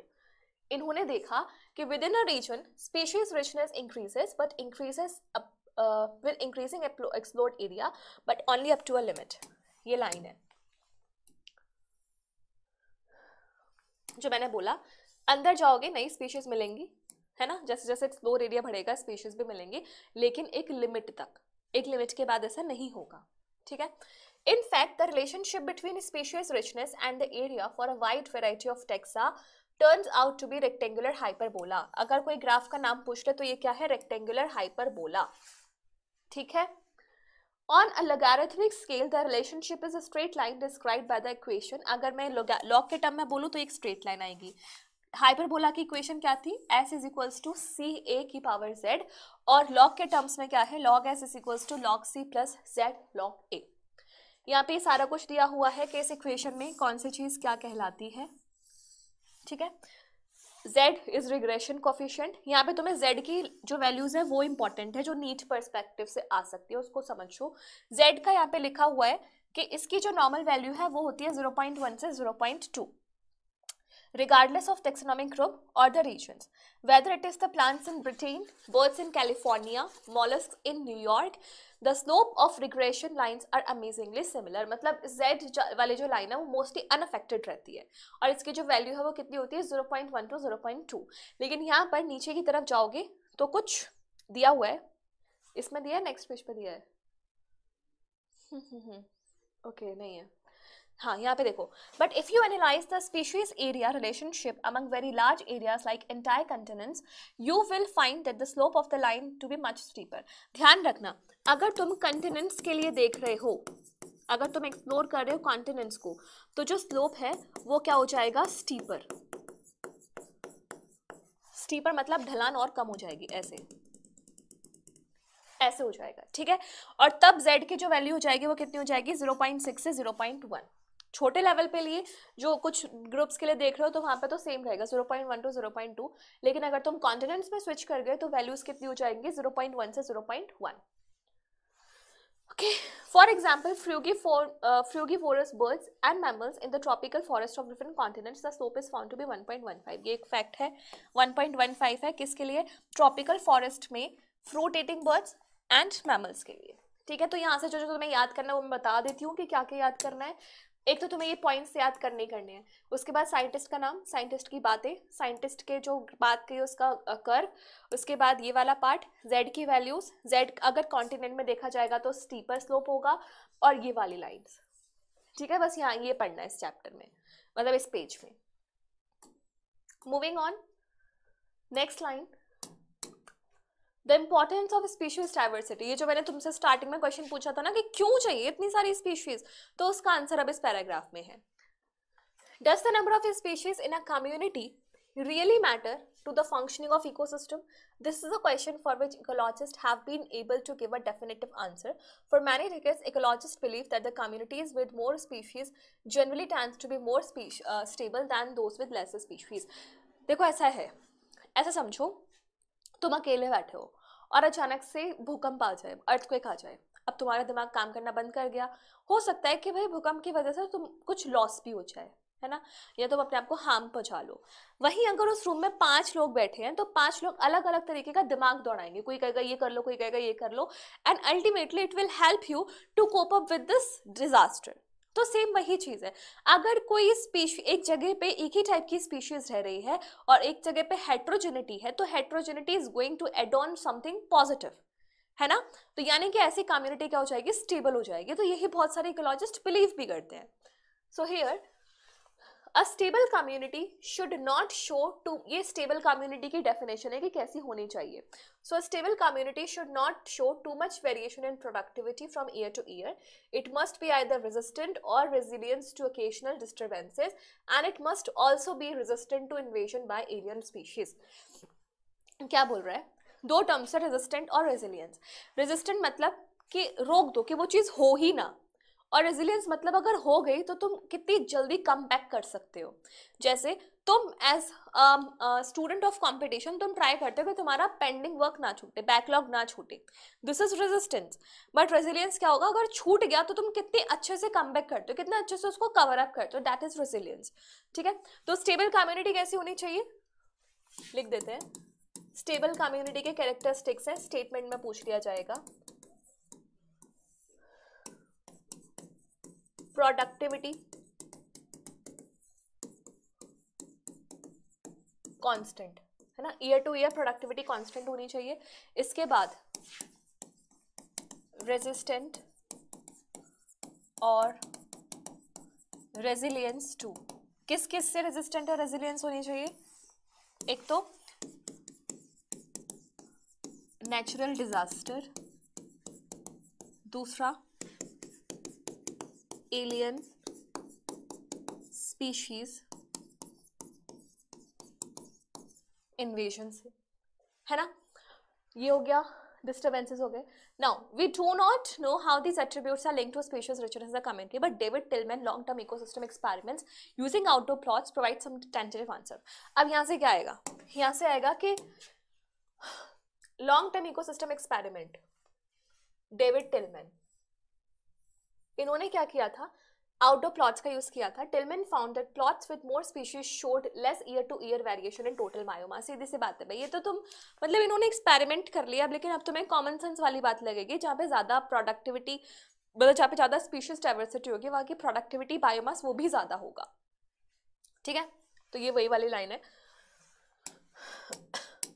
इन्होंने देखा कि within a region species richness increases but increases with increasing explored area but only up to a limit. ये line है जो मैंने बोला, अंदर जाओगे नई स्पीशीज मिलेंगी, है ना, जैसे जैसे एक्सप्लोर एरिया बढ़ेगा स्पीशीज भी मिलेंगी, लेकिन एक लिमिट तक, एक लिमिट के बाद ऐसा नहीं होगा. ठीक है, in fact the relationship between species richness and the area for a wide variety of taxa turns out to be rectangular hyperbola. अगर कोई ग्राफ का नाम पूछ ले तो ये क्या है, रेक्टेंगुलर हाइपरबोला. ठीक है, On a logarithmic scale, the relationship is a straight line described by the equation. अगर मैं log के टर्म में बोलूँ तो एक straight line आएगी. हाइपरबोला की इक्वेशन क्या थी, s is equals to c a की पावर z, और log के टर्म्स में क्या है, log s is equals to log c plus z log a. यहाँ पे सारा कुछ दिया हुआ है कि इस इक्वेशन में कौन सी चीज़ क्या कहलाती है. ठीक है, z इज रिग्रेशन कोफिशिएंट. यहाँ पे तुम्हें z की जो वैल्यूज है वो इंपॉर्टेंट है, जो नीट पर्सपेक्टिव से आ सकती है, उसको समझो. z का यहाँ पे लिखा हुआ है कि इसकी जो नॉर्मल वैल्यू है वो होती है 0.1 से 0.2, regardless of taxonomic group or the regions, whether it is the plants in Britain, birds in California, mollusks in New York, the slope of regression lines are amazingly similar. मतलब z वाली जो line है वो mostly unaffected रहती है और इसकी जो वैल्यू है वो कितनी होती है 0.1 to 0.2. लेकिन यहाँ पर नीचे की तरफ जाओगे तो कुछ दिया हुआ है, इसमें दिया है, नेक्स्ट पेज पे दिया है, ओके नहीं है, हाँ यहाँ पे देखो. But if you analyze the species area relationship among very large areas like entire continents, you will find that the slope of the line to be much steeper. ध्यान रखना, अगर तुम कंटिनेंट्स के लिए देख रहे हो, अगर तुम एक्सप्लोर कर रहे हो कॉन्टिनेंट्स को, तो जो स्लोप है वो क्या हो जाएगा, स्टीपर. स्टीपर मतलब ढलान और कम हो जाएगी ऐसे. ऐसे हो जाएगा, ठीक है। और तब z की जो वैल्यू हो जाएगी वो कितनी हो जाएगी, 0.6 से 0.1। छोटे लेवल पे लिए जो कुछ ग्रुप्स के लिए देख रहे हो तो वहां पे तो सेम रहेगा 0.1 टू 0.2, लेकिन अगर तुम कॉन्टिनेंट्स में स्विच कर गए तो वैल्यूज कितनी हो जाएंगी, 0.1 से 0.1। Okay, for example, frugivorous birds and mammals in the tropical forest of different continents, the slope is found to be 1.15. ये एक फैक्ट है, 1.15 है किसके लिए, ट्रॉपिकल फॉरेस्ट में fruit eating birds and mammals के लिए, ठीक है। तो यहाँ से जो जो तुम्हें याद करना है वो मैं बता देती हूँ कि क्या क्या याद करना है। एक तो तुम्हें ये पॉइंट्स याद करने करने हैं, उसके बाद साइंटिस्ट का नाम, साइंटिस्ट की बातें, साइंटिस्ट के जो बात की उसका कर्व, उसके बाद ये वाला पार्ट, जेड की वैल्यूज, जेड अगर कॉन्टिनेंट में देखा जाएगा तो स्टीपर स्लोप होगा, और ये वाली लाइंस, ठीक है। बस यहाँ ये पढ़ना है इस चैप्टर में, मतलब इस पेज में। Moving on, next line, the importance of species diversity. ये जो मैंने तुमसे स्टार्टिंग में क्वेश्चन पूछा था ना कि क्यों चाहिए इतनी सारी स्पीशीज, तो उसका आंसर अब इस पैराग्राफ में है। Does the number of species in a community really matter to the functioning of ecosystem? This is a question for which ecologists have been able to give a definitive answer. For many decades, ecologists believe that the communities with more species generally tends to be more stable than those with less species. देखो ऐसा है, ऐसा समझो तुम अकेले बैठे हो और अचानक से भूकंप आ जाए, अर्थक्वेक आ जाए, अब तुम्हारा दिमाग काम करना बंद कर गया। हो सकता है कि भाई भूकंप की वजह से तुम कुछ लॉस भी हो जाए, है ना, या तुम अपने आप को हार्म पहुंचा लो। वहीं अगर उस रूम में 5 लोग बैठे हैं तो 5 लोग अलग अलग तरीके का दिमाग दौड़ाएंगे, कोई कहेगा ये कर लो, कोई कहेगा ये कर लो, and ultimately it will help you to cope up with this disaster. तो सेम वही चीज है, अगर कोई स्पीशी एक जगह पे एक ही टाइप की स्पीशीज रह रही है और एक जगह पे हेट्रोजेनिटी है, तो heterogeneity is going to add on something positive, है ना। तो यानी कि ऐसी कम्युनिटी क्या हो जाएगी, स्टेबल हो जाएगी। तो यही बहुत सारे इकोलॉजिस्ट बिलीव भी करते हैं। So here a stable community should not show too, ये स्टेबल कम्युनिटी की डेफिनेशन है कि कैसी होनी चाहिए। So stable community should not show too much variation in productivity from year to year. It must be either resistant or resilient to occasional disturbances, and it must also be resistant to invasion by alien species. क्या बोल रहा है, दो terms है, resistant और resilience. Resistant मतलब कि रोक दो कि वो चीज हो ही ना, और रेजिलियंस मतलब अगर हो गई तो तुम कितनी जल्दी कम बैक कर सकते हो। जैसे तुम एज स्टूडेंट ऑफ कंपटीशन तुम ट्राई करते हो कि तुम्हारा पेंडिंग वर्क ना छूटे, बैकलॉग ना छूटे, this is resistance. But resilience क्या होगा, अगर छूट गया तो तुम कितने अच्छे से कम बैक करते हो, कितने अच्छे से उसको कवर अप करते हो, दैट इज रेजिलियंस, ठीक है। तो स्टेबल कम्युनिटी कैसी होनी चाहिए, लिख देते हैं। स्टेबल कम्युनिटी के कैरेक्टरिस्टिक्स है, स्टेटमेंट में पूछ लिया जाएगा। प्रोडक्टिविटी कांस्टेंट, है ना, year to year productivity constant होनी चाहिए। इसके बाद रेजिस्टेंट और रेजिलियंस टू, किस किस से रेजिस्टेंट और रेजिलियंस होनी चाहिए, एक तो नेचुरल डिजास्टर, दूसरा एलियन स्पीशीज इन्वेजन से, है ना, ये हो गया, डिस्टर्बेंसेस हो गए। Now we do not know how these attributes are linked to species richness in the community, but David Tilman long term ecosystem experiments using outdoor plots provide some tentative answer. अब यहाँ से क्या आएगा, यहाँ से आएगा कि long term ecosystem experiment, David Tilman, इन्होंने क्या किया था, आउटडोर प्लॉट्स का यूज किया था। Tilman found that plots with more species showed less year to year variation in total biomass. सीधी सी बात है भाई, ये तो तुम मतलब इन्होंने एक्सपेरिमेंट कर लिया, लेकिन अब तुम्हें कॉमन सेंस वाली बात लगेगी, जहाँ पे ज्यादा प्रोडक्टिविटी, मतलब जहाँ पे ज्यादा स्पीशीज डाइवर्सिटी होगी वहाँ की प्रोडक्टिविटी बायोमास वो भी ज्यादा होगा, ठीक है। तो ये वही वाली लाइन है।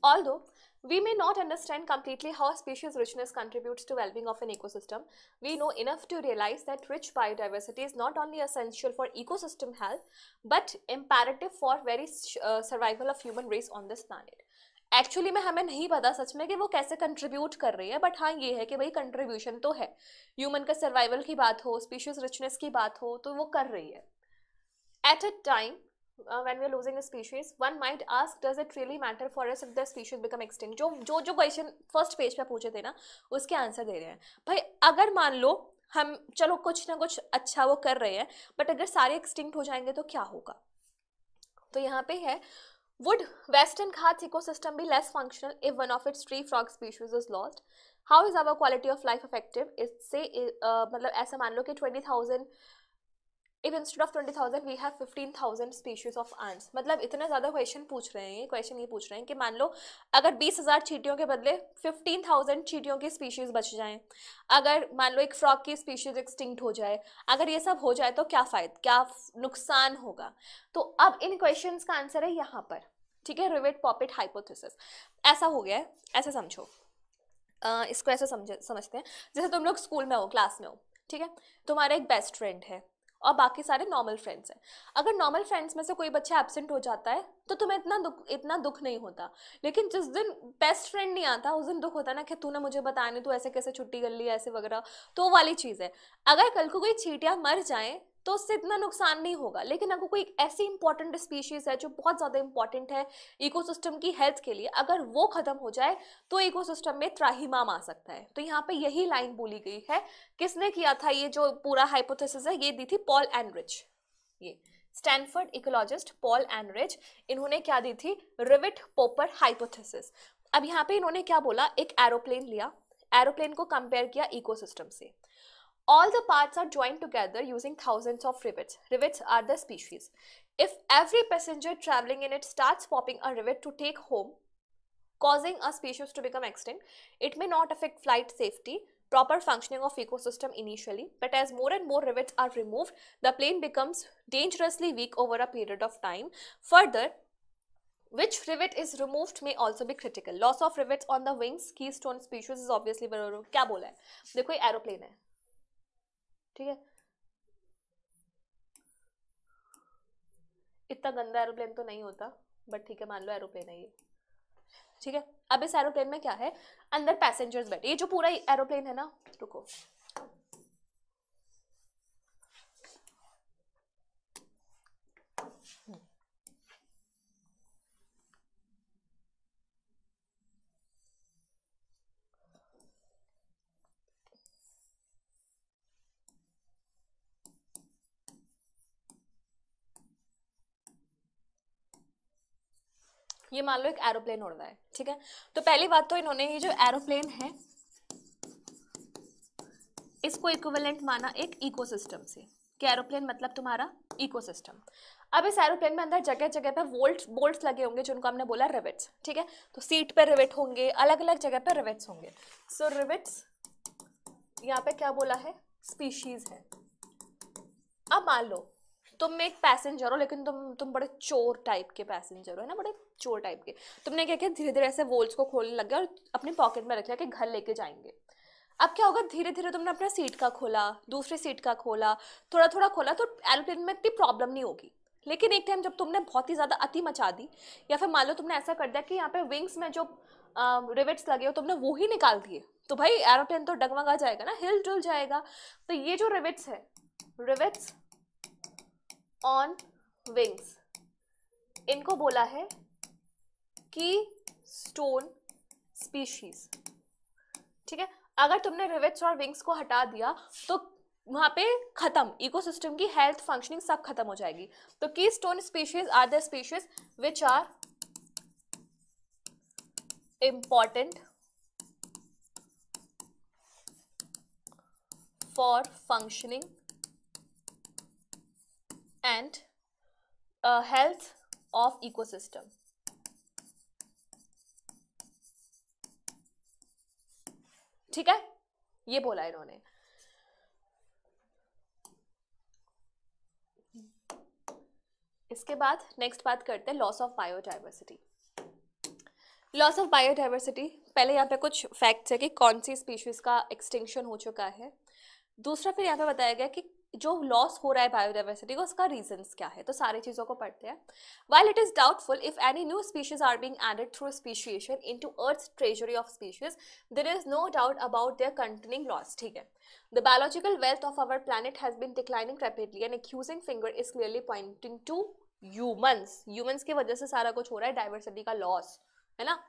Although we may not understand completely how species richness contributes to well-being of an ecosystem, we know enough to realize that rich biodiversity is not only essential for ecosystem health, but imperative for very survival of human race on this planet. Actually में हमें नहीं पता सच में कि वो कैसे contribute कर रही है, बट हाँ ये है कि भाई कंट्रीब्यूशन तो है, ह्यूमन का सर्वाइवल की बात हो, स्पीशीज रिचनेस की बात हो, तो वो कर रही है। At a time when we are losing a species, one might ask, does it really matter for us if the species become extinct? जो क्वेश्चन फर्स्ट पेज पे पूछे थे ना, उसके आंसर दे रहे हैं भाई। अगर मान लो हम चलो कुछ ना कुछ अच्छा वो कर रहे हैं, बट अगर सारे एक्सटिंक्ट हो जाएंगे तो क्या होगा? तो यहाँ पे है, would Western Ghats ecosystem be less functional if one of its tree frog species is lost? How is our quality of life affected? इससे मतलब ऐसा मान लो कि 20,000, if instead of 20,000 we have 15,000 species of ants। मतलब इतना ज़्यादा question पूछ रहे हैं, क्वेश्चन ये पूछ रहे हैं कि मान लो अगर 20,000 चींटियों के बदले 15,000 चींटियों की स्पीशीज बच जाएं, अगर मान लो एक फ्रॉग की स्पीशीज एक्सटिंक्ट हो जाए, अगर ये सब हो जाए तो क्या फायदा, क्या नुकसान होगा? तो अब इन क्वेश्चंस का आंसर है यहाँ पर, ठीक है, रिवेट पॉपेट हाइपोथेसिस। ऐसा हो गया है, ऐसे समझो, इसको ऐसे समझते हैं जैसे तुम लोग स्कूल में हो, क्लास में हो, ठीक है, तुम्हारा एक बेस्ट फ्रेंड है और बाकी सारे नॉर्मल फ्रेंड्स हैं। अगर नॉर्मल फ्रेंड्स में से कोई बच्चा एब्सेंट हो जाता है तो तुम्हें इतना दुख नहीं होता, लेकिन जिस दिन बेस्ट फ्रेंड नहीं आता उस दिन दुख होता है ना, कि तूने मुझे बताया नहीं, तू ऐसे कैसे छुट्टी कर ली, ऐसे वगैरह। तो वो वाली चीज़ है। अगर कल को कोई चींटियां मर जाए तो उससे इतना नुकसान नहीं होगा, लेकिन अगर कोई ऐसी इंपॉर्टेंट स्पीशीज है जो बहुत ज़्यादा इंपॉर्टेंट है इकोसिस्टम की हेल्थ के लिए, अगर वो खत्म हो जाए तो इकोसिस्टम में त्राहिमाम आ सकता है। तो यहाँ पे यही लाइन बोली गई है। किसने किया था ये जो पूरा हाइपोथेसिस है? ये दी थी पॉल एनरिच, ये स्टैनफोर्ड इकोलॉजिस्ट पॉल एनरिच, इन्होंने क्या दी थी? Rivet popper hypothesis. अब यहाँ पे इन्होंने क्या बोला, एक एरोप्लेन लिया, एरोप्लेन को कंपेयर किया इकोसिस्टम से। All the parts are joined together using thousands of rivets. Rivets are the species. If every passenger traveling in it starts popping a rivet to take home, causing a species to become extinct, it may not affect flight safety, proper functioning of ecosystem initially, but as more and more rivets are removed, the plane becomes dangerously weak over a period of time. Further, which rivet is removed may also be critical. Loss of rivets on the wings, keystone species is obviously क्या बोला है? देखो ये aeroplane है, ठीक है, इतना गंदा एरोप्लेन तो नहीं होता, बट ठीक है, मान लो एरोप्लेन है ये, ठीक है। अब इस एरोप्लेन में क्या है? अंदर पैसेंजर्स बैठे, ये जो पूरा एरोप्लेन है ना, रुको, ये मान लो एक एरोप्लेन उड़ रहा है, ठीक है। तो पहली बात तो इन्होंने ये जो एरोप्लेन है इसको इक्विवेलेंट माना एक इकोसिस्टम से, कि एरोप्लेन मतलब तुम्हारा इकोसिस्टम। अब इस एरोप्लेन में अंदर जगह जगह पे बोल्ट्स लगे होंगे जिनको हमने बोला रिवेट्स, ठीक है। तो सीट पे रिवेट होंगे, अलग अलग जगह पे रिवेट्स होंगे। सो रिवेट्स यहाँ पे क्या बोला है? स्पीशीज है। अब मान लो तुम एक पैसेंजर हो, लेकिन तुम बड़े चोर टाइप के पैसेंजर हो, है ना, बड़े चोर टाइप के। तुमने क्या किया, धीरे धीरे ऐसे वोल्ट्स को खोलने लग गया और अपने पॉकेट में रख लिया कि घर लेके जाएंगे। अब क्या होगा, धीरे धीरे तुमने अपना सीट का खोला, दूसरे सीट का खोला, थोड़ा थोड़ा खोला, तो एरोप्लेन में इतनी प्रॉब्लम नहीं होगी। लेकिन एक टाइम जब तुमने बहुत ही ज़्यादा अति मचा दी, या फिर मान लो तुमने ऐसा कर दिया कि यहाँ पे विंग्स में जो रिवेट्स लगे हो तुमने वो ही निकाल दिए, तो भाई एरोप्लेन तो डगमगा जाएगा ना, हिल डुल जाएगा। तो ये जो रिवेट्स है, रिवेट्स ऑन विंग्स, इनको बोला है की स्टोन स्पीशीज, ठीक है। अगर तुमने रिवेट्स और विंग्स को हटा दिया तो वहां पे खत्म, इकोसिस्टम की हेल्थ फंक्शनिंग सब खत्म हो जाएगी। तो keystone species are the species which are important for functioning and health of ecosystem। ठीक है, ये बोला इन्होंने। इसके बाद नेक्स्ट बात करते हैं loss of biodiversity. Loss of biodiversity, पहले यहाँ पे कुछ फैक्ट्स है कि कौन सी स्पीशीज का एक्सटिंक्शन हो चुका है। दूसरा फिर यहाँ पे बताया गया कि जो लॉस हो रहा है बायोडाइवर्सिटी को, उसका रीजंस क्या है। तो सारी चीज़ों को पढ़ते हैं। While it is doubtful if any new species are being added through speciation into Earth's treasury of species, there is no doubt about their continuing loss। ठीक है, the biological wealth of our planet has been declining rapidly, and accusing finger is clearly pointing to humans की वजह से सारा कुछ हो रहा है, डाइवर्सिटी का लॉस, है ना.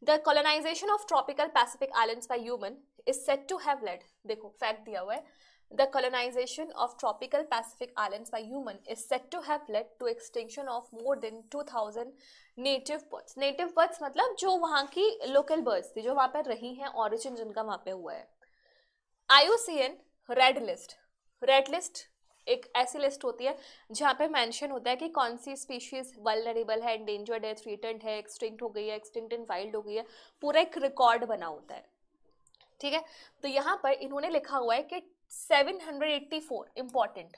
The colonization of tropical Pacific islands by human is said to have led, देखो फैक्ट दिया हुआ है, the colonization of tropical Pacific islands by human is said to have led to extinction of more than 2000 native birds. Native birds मतलब जो वहाँ की local birds थी, जो वहाँ पर रही हैं, ऑरिजिन जिनका वहाँ पे हुआ है. IUCN रेड लिस्ट एक ऐसी लिस्ट होती है जहाँ पे मेंशन होता है कि कौन सी स्पीशीज वल्नरेबल है, एंडेंजर्ड है, थ्रेटन्ड है, एक्सटिंक्ट हो गई है, एक्सटिंक्ट इन वाइल्ड हो गई है, पूरा एक रिकॉर्ड बना होता है. ठीक है, तो यहाँ पर इन्होंने लिखा हुआ है कि 784 important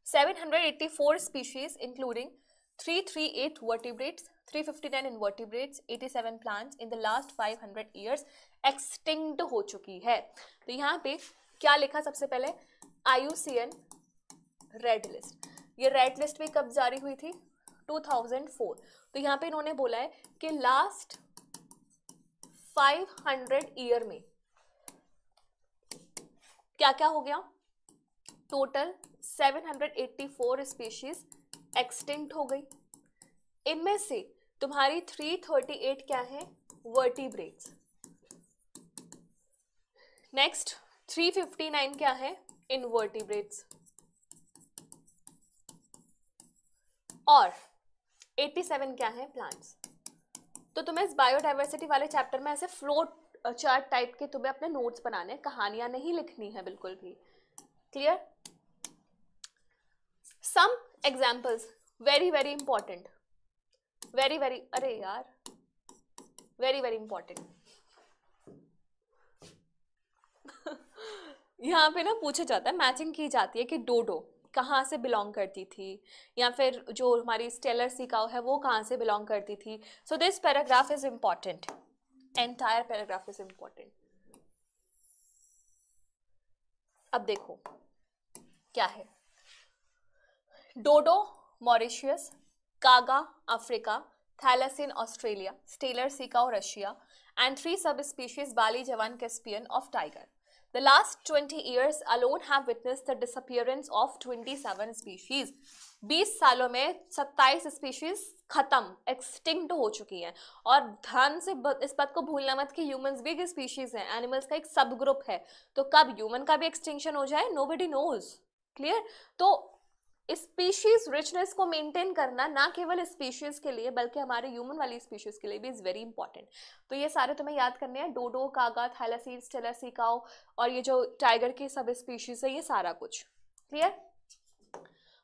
784 species including 338 vertebrates, 359 invertebrates, 87 plants in the last 500 years extinct हो चुकी है. तो यहाँ पे क्या लिखा सबसे पहले, IUCN रेड लिस्ट. ये रेड लिस्ट भी कब जारी हुई थी, 2004. तो यहाँ पे इन्होंने बोला है कि लास्ट 500 ईयर में क्या क्या हो गया, टोटल 784 स्पीशीज एक्सटिंक्ट हो गई. इनमें से तुम्हारी 338 क्या है, वर्टिब्रेट्स. नेक्स्ट 359 क्या है, इनवर्टिब्रेट्स. और 87 क्या है, प्लांट्स. तो तुम्हें इस बायोडाइवर्सिटी वाले चैप्टर में ऐसे फ्लोट चार्ट टाइप के तुम्हें अपने नोट्स बनाने, कहानियां नहीं लिखनी है बिल्कुल भी. Clear. Some examples, very very important, very very, अरे यार वेरी वेरी इंपॉर्टेंट. यहाँ पे ना पूछा जाता है, मैचिंग की जाती है कि डोडो कहाँ से बिलोंग करती थी, या फिर जो हमारी स्टेलर सी काउ है वो कहाँ से बिलोंग करती थी. So this paragraph is important, entire paragraph is important. अब देखो क्या है, dodo Mauritius, quagga Africa, thylacine Australia, Steller sea cow Russia, and 3 subspecies Bali Javan Caspian of tiger. The last 20 years alone have witnessed the disappearance of 27 species. 20 सालों में 27 species खत्म, extinct हो चुकी हैं. और ध्यान से इस बात को भूलना मत कि ह्यूमंस भी एक स्पीशीज हैं, एनिमल्स का एक सब ग्रुप है. तो कब ह्यूमन का भी एक्सटिंक्शन हो जाए, नोबडी नोज. क्लियर. तो स्पीशीज रिचनेस को मेंटेन करना ना केवल स्पीशीज के लिए बल्कि हमारे ह्यूमन वाली स्पीशीज के लिए भी इज वेरी इंपॉर्टेंट. तो ये सारे तुम्हें याद करने हैं, डोडो, कागा, थैलासीन, स्टेलर सी काउ और ये जो टाइगर की सब स्पीशीज है, ये सारा कुछ. Clear.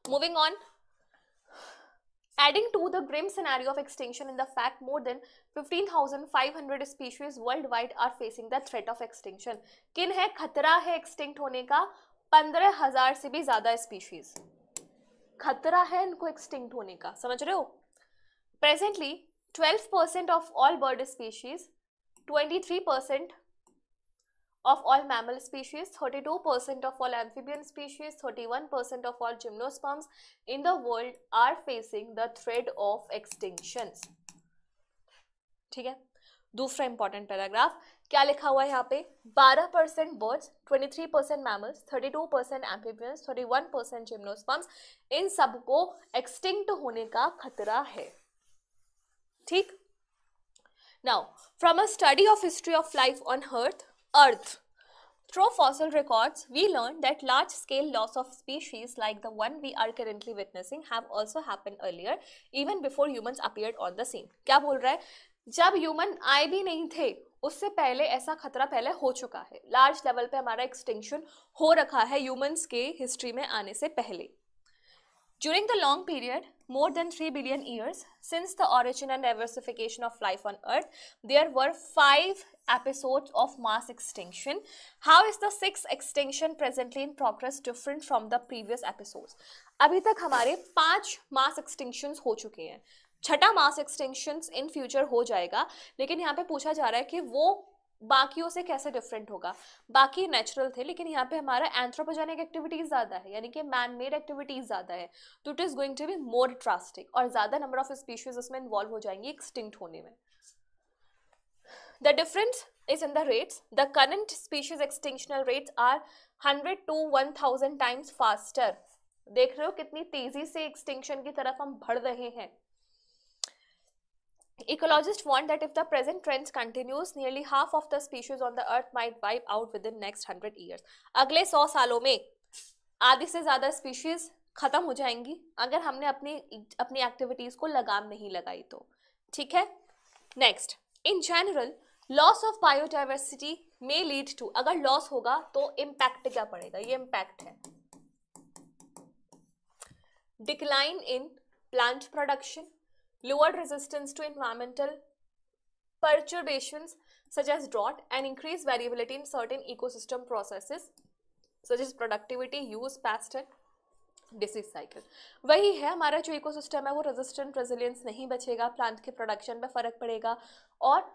Moving on. Adding to the grim scenario of extinction in the fact more than 15,500 species worldwide are facing the threat of extinction. किन है खतरा है एक्सटिंक्ट होने का, 15,000 से भी ज्यादा स्पीशीज खतरा है इनको एक्सटिंक्ट होने का. समझ रहे हो. Presently 12% of all bird species, 23% of all mammal species, 32% of all amphibian species, 31% of all gymnosperms in the world are facing the threat of extinctions. ठीक है. दूसरा इंपॉर्टेंट पैराग्राफ क्या लिखा हुआ है यहाँ पे, 12% birds, 23% mammals, 32% amphibians, 31% gymnosperms, इन सबको एक्सटिंक्ट होने का खतरा है. ठीक. Now, from a study of history of life on Earth, through fossil records, we learned that large-scale loss of species like the one we are currently witnessing have also happened earlier, even before humans appeared on the scene. क्या बोल रहा है, जब human आए भी नहीं थे उससे पहले ऐसा खतरा पहले हो चुका है. लार्ज लेवल पे हमारा एक्सटिंक्शन हो रखा है ह्यूमंस के हिस्ट्री में आने से पहले. During the long period, more than 3 billion years, since the origin and diversification of life on Earth, there were 5 episodes of mass extinction. How is the 6th extinction presently in progress different from the previous episodes? अभी तक हमारे 5 mass extinctions हो चुके हैं. छठा mass extinctions in future हो जाएगा, लेकिन यहाँ पे पूछा जा रहा है कि वो बाकियों से कैसे डिफरेंट होगा. बाकी नेचुरल थे, लेकिन यहाँ पे हमारा एंथ्रोपोजेनिक एक्टिविटीज ज्यादा है, यानी कि मैन मेड एक्टिविटीज ज्यादा है. तो it is going to be more drastic और ज्यादा नंबर ऑफ स्पीशीज उसमें इन्वॉल्व हो जाएंगी एक्सटिंक्ट होने में. The difference is in the rates. The current species extinctional rates are 100 to 1000 times faster देख रहे हो कितनी तेजी से एक्सटिंक्शन की तरफ हम बढ़ रहे हैं. Ecologists warn that if the present trends continues, nearly half of the species on the earth might wipe out within next 100 years. अगले 100 सालों में आधी से ज्यादा स्पीशीज खत्म हो जाएंगी अगर हमने अपनी एक्टिविटीज को लगाम नहीं लगाई तो. ठीक है. Next, in general loss of biodiversity में लीड टू, अगर लॉस होगा तो इम्पैक्ट क्या पड़ेगा, ये इम्पैक्ट है. Decline in plant production, lowered resistance to environmental perturbations such as drought, and increased variability in certain ecosystem processes such as productivity, use, pest and disease cycle. वही है, हमारा जो इकोसिस्टम है वो रेजिस्टेंट, रेजिलियंस नहीं बचेगा, plant के production पे फर्क पड़ेगा, और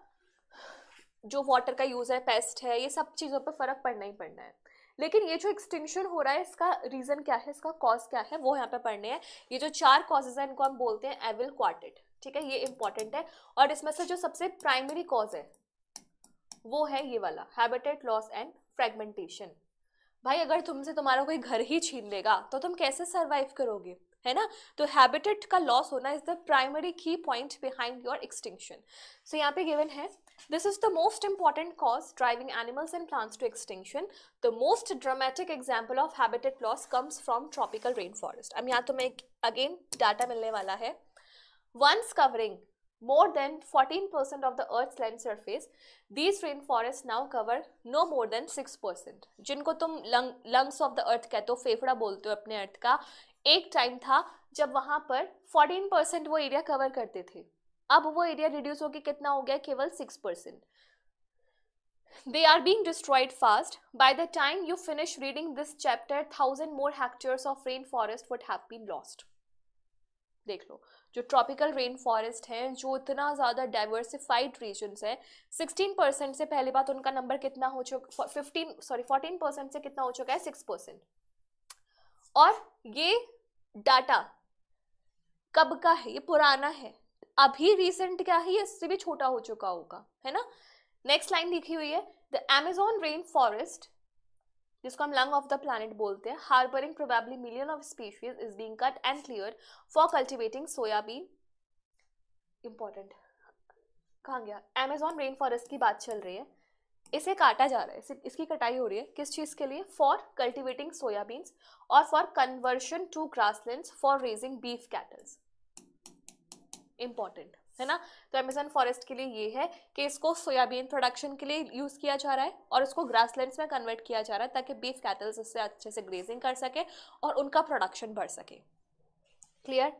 जो वाटर का यूज है, पेस्ट है, ये सब चीज़ों पे फर्क पड़ना ही पड़ना है. लेकिन ये जो एक्सटिंक्शन हो रहा है इसका रीजन क्या है, इसका कॉज क्या है, वो यहाँ पे पढ़ने हैं. ये जो 4 कॉजेज हैं इनको हम बोलते हैं एविल क्वार्टेट. ठीक है, ये इंपॉर्टेंट है. और इसमें से जो सबसे प्राइमरी कॉज है वो है ये वाला, हैबिटेट लॉस एंड फ्रेगमेंटेशन. भाई अगर तुमसे तुम्हारा कोई घर ही छीन लेगा तो तुम कैसे सरवाइव करोगे, है ना. तो हैबिटेट का लॉस होना इज द प्राइमरी की पॉइंट बिहाइंड योर एक्सटिंक्शन. सो यहाँ पे गिवन है, this is the most important cause driving animals and plants to extinction. The most dramatic example of habitat loss comes from tropical rainforest. अब यहाँ तुम्हें again data मिलने वाला है. Once covering more than 14% of the Earth's land surface, these rainforests now cover no more than 6%. जिनको तुम lungs of the earth कहते हो, फेफड़ा बोलते हो अपने अर्थ का, एक टाइम था जब वहां पर 14% वो एरिया कवर करते थे. अब वो एरिया रिड्यूस होकर कितना हो गया, केवल 6%. They are being destroyed fast. By the time you finish reading this chapter, 1,000 more hectares of rainforest would have been lost. देख लो, जो ट्रॉपिकल रेन फॉरेस्ट हैं, जो इतना ज़्यादा डाइवर्सिफाइड रीजन्स है, 16% से पहली बात उनका नंबर कितना हो चुका, 14% से कितना हो चुका है, 6%. और ये डाटा कब का है, ये पुराना है. अभी रिसेंट क्या है, इससे भी छोटा हो चुका होगा, है ना. नेक्स्ट लाइन लिखी हुई है, द अमेज़न रेन फॉरेस्ट, जिसको हम लंग ऑफ द प्लैनेट बोलते हैं, harbouring probably million of species, is being cut and clear for cultivating soybean. Important, कहाँ गया, अमेज़न रेन फॉरेस्ट की बात चल रही है, इसे काटा जा रहा है, इसकी कटाई हो रही है, किस चीज़ के लिए, फॉर कल्टिवेटिंग सोयाबीन्स और for conversion to grasslands for raising beef cattles. Important है ना. तो अमेज़न फॉरेस्ट के लिए ये है कि इसको सोयाबीन प्रोडक्शन के लिए यूज किया जा रहा है और इसको ग्रासलैंड्स में कन्वर्ट किया जा रहा है ताकि बीफ कैटल्स इससे अच्छे से ग्रेजिंग कर सके और उनका प्रोडक्शन बढ़ सके. Clear.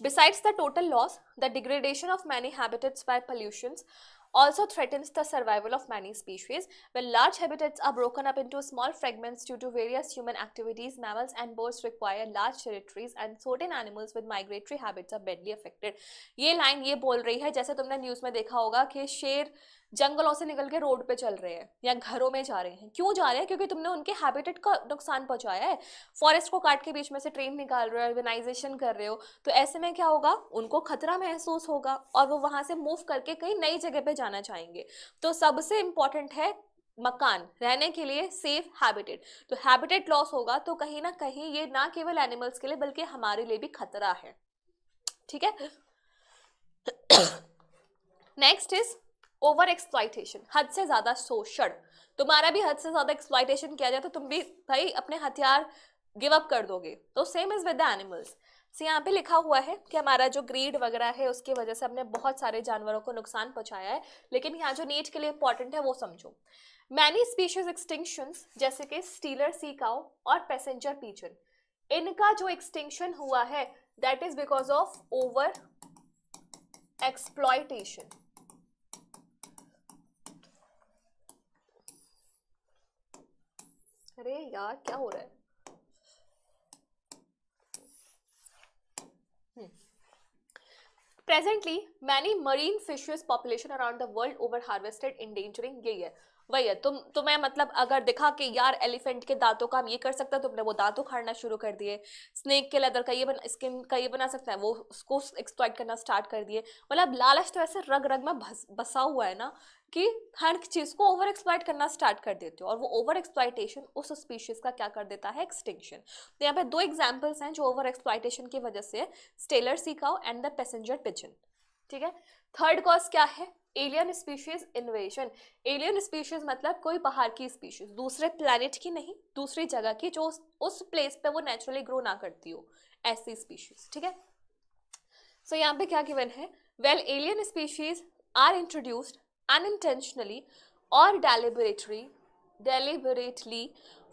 Besides the total loss, the degradation of many habitats by pollutions also threatens the survival of many species. When large habitats are broken up into small fragments due to various human activities, mammals and birds require large territories and certain animals with migratory habits are badly affected. ये line ये बोल रही है, जैसे तुमने news में देखा होगा कि शेर जंगलों से निकल के रोड पे चल रहे हैं या घरों में जा रहे हैं. क्यों जा रहे हैं, क्योंकि तुमने उनके हैबिटेट का नुकसान पहुंचाया है. फॉरेस्ट को काट के बीच में से ट्रेन निकाल रहे हो, अर्बनाइजेशन कर रहे हो, तो ऐसे में क्या होगा, उनको खतरा महसूस होगा और वो वहां से मूव करके कहीं नई जगह पे जाना चाहेंगे. तो सबसे इंपॉर्टेंट है मकान, रहने के लिए सेफ हैबिटेट. तो हैबिटेट लॉस होगा तो कहीं ना कहीं ये ना केवल एनिमल्स के लिए बल्कि हमारे लिए भी खतरा है. ठीक है. नेक्स्ट इज ओवर एक्सप्लॉइटेशन, हद से ज्यादा शोषण. तुम्हारा भी हद से ज्यादा एक्सप्लॉइटेशन किया जाए तो तुम भी भाई अपने हथियार गिव अप कर दोगे. तो same is with the animals. से यहाँ पे लिखा हुआ है कि हमारा जो ग्रीड वगैरह है उसकी वजह से हमने बहुत सारे जानवरों को नुकसान पहुंचाया है. लेकिन यहाँ जो नीट के लिए इंपॉर्टेंट है वो समझो. मैनी स्पीशीज एक्सटिंक्शंस जैसे कि स्टीलर सी काउ और पैसेंजर पीजन, इनका जो एक्सटिंक्शन हुआ है that is because of over exploitation. अरे यार क्या हो रहा है. Presently, many marine fishes population around the world over harvested, endangering. यही है, वही है. तुम्हें मतलब अगर दिखा कि यार एलिफेंट के दांतों का हम ये कर सकते हैं, तुमने वो दांत उखाड़ना शुरू कर दिए. स्नेक के लेदर का ये स्किन का ये बना सकता है, वो उसको एक्सप्लॉइट करना स्टार्ट कर दिए. मतलब लालच तो ऐसे रग रग में बसा हुआ है ना कि हर चीज को ओवर एक्सप्लॉइट करना स्टार्ट कर देते हो, और वो ओवर एक्सप्लॉइटेशन उस स्पीशीज का क्या कर देता है, एक्सटिंक्शन। तो यहाँ पे दो एग्जांपल्स हैं जो ओवर एक्सप्लॉइटेशन की वजह से, stellar sea cow and the passenger pigeon. ठीक है, थर्ड कॉज क्या है, alien species invasion. Alien species मतलब कोई बाहर की स्पीशीज, दूसरे प्लैनेट की नहीं, दूसरी जगह की, जो उस प्लेस पे वो नेचुरली ग्रो ना करती हो, ऐसी स्पीशीज। ठीक है, सो यहाँ पे क्या गिवन है, well alien species are introduced unintentionally or deliberately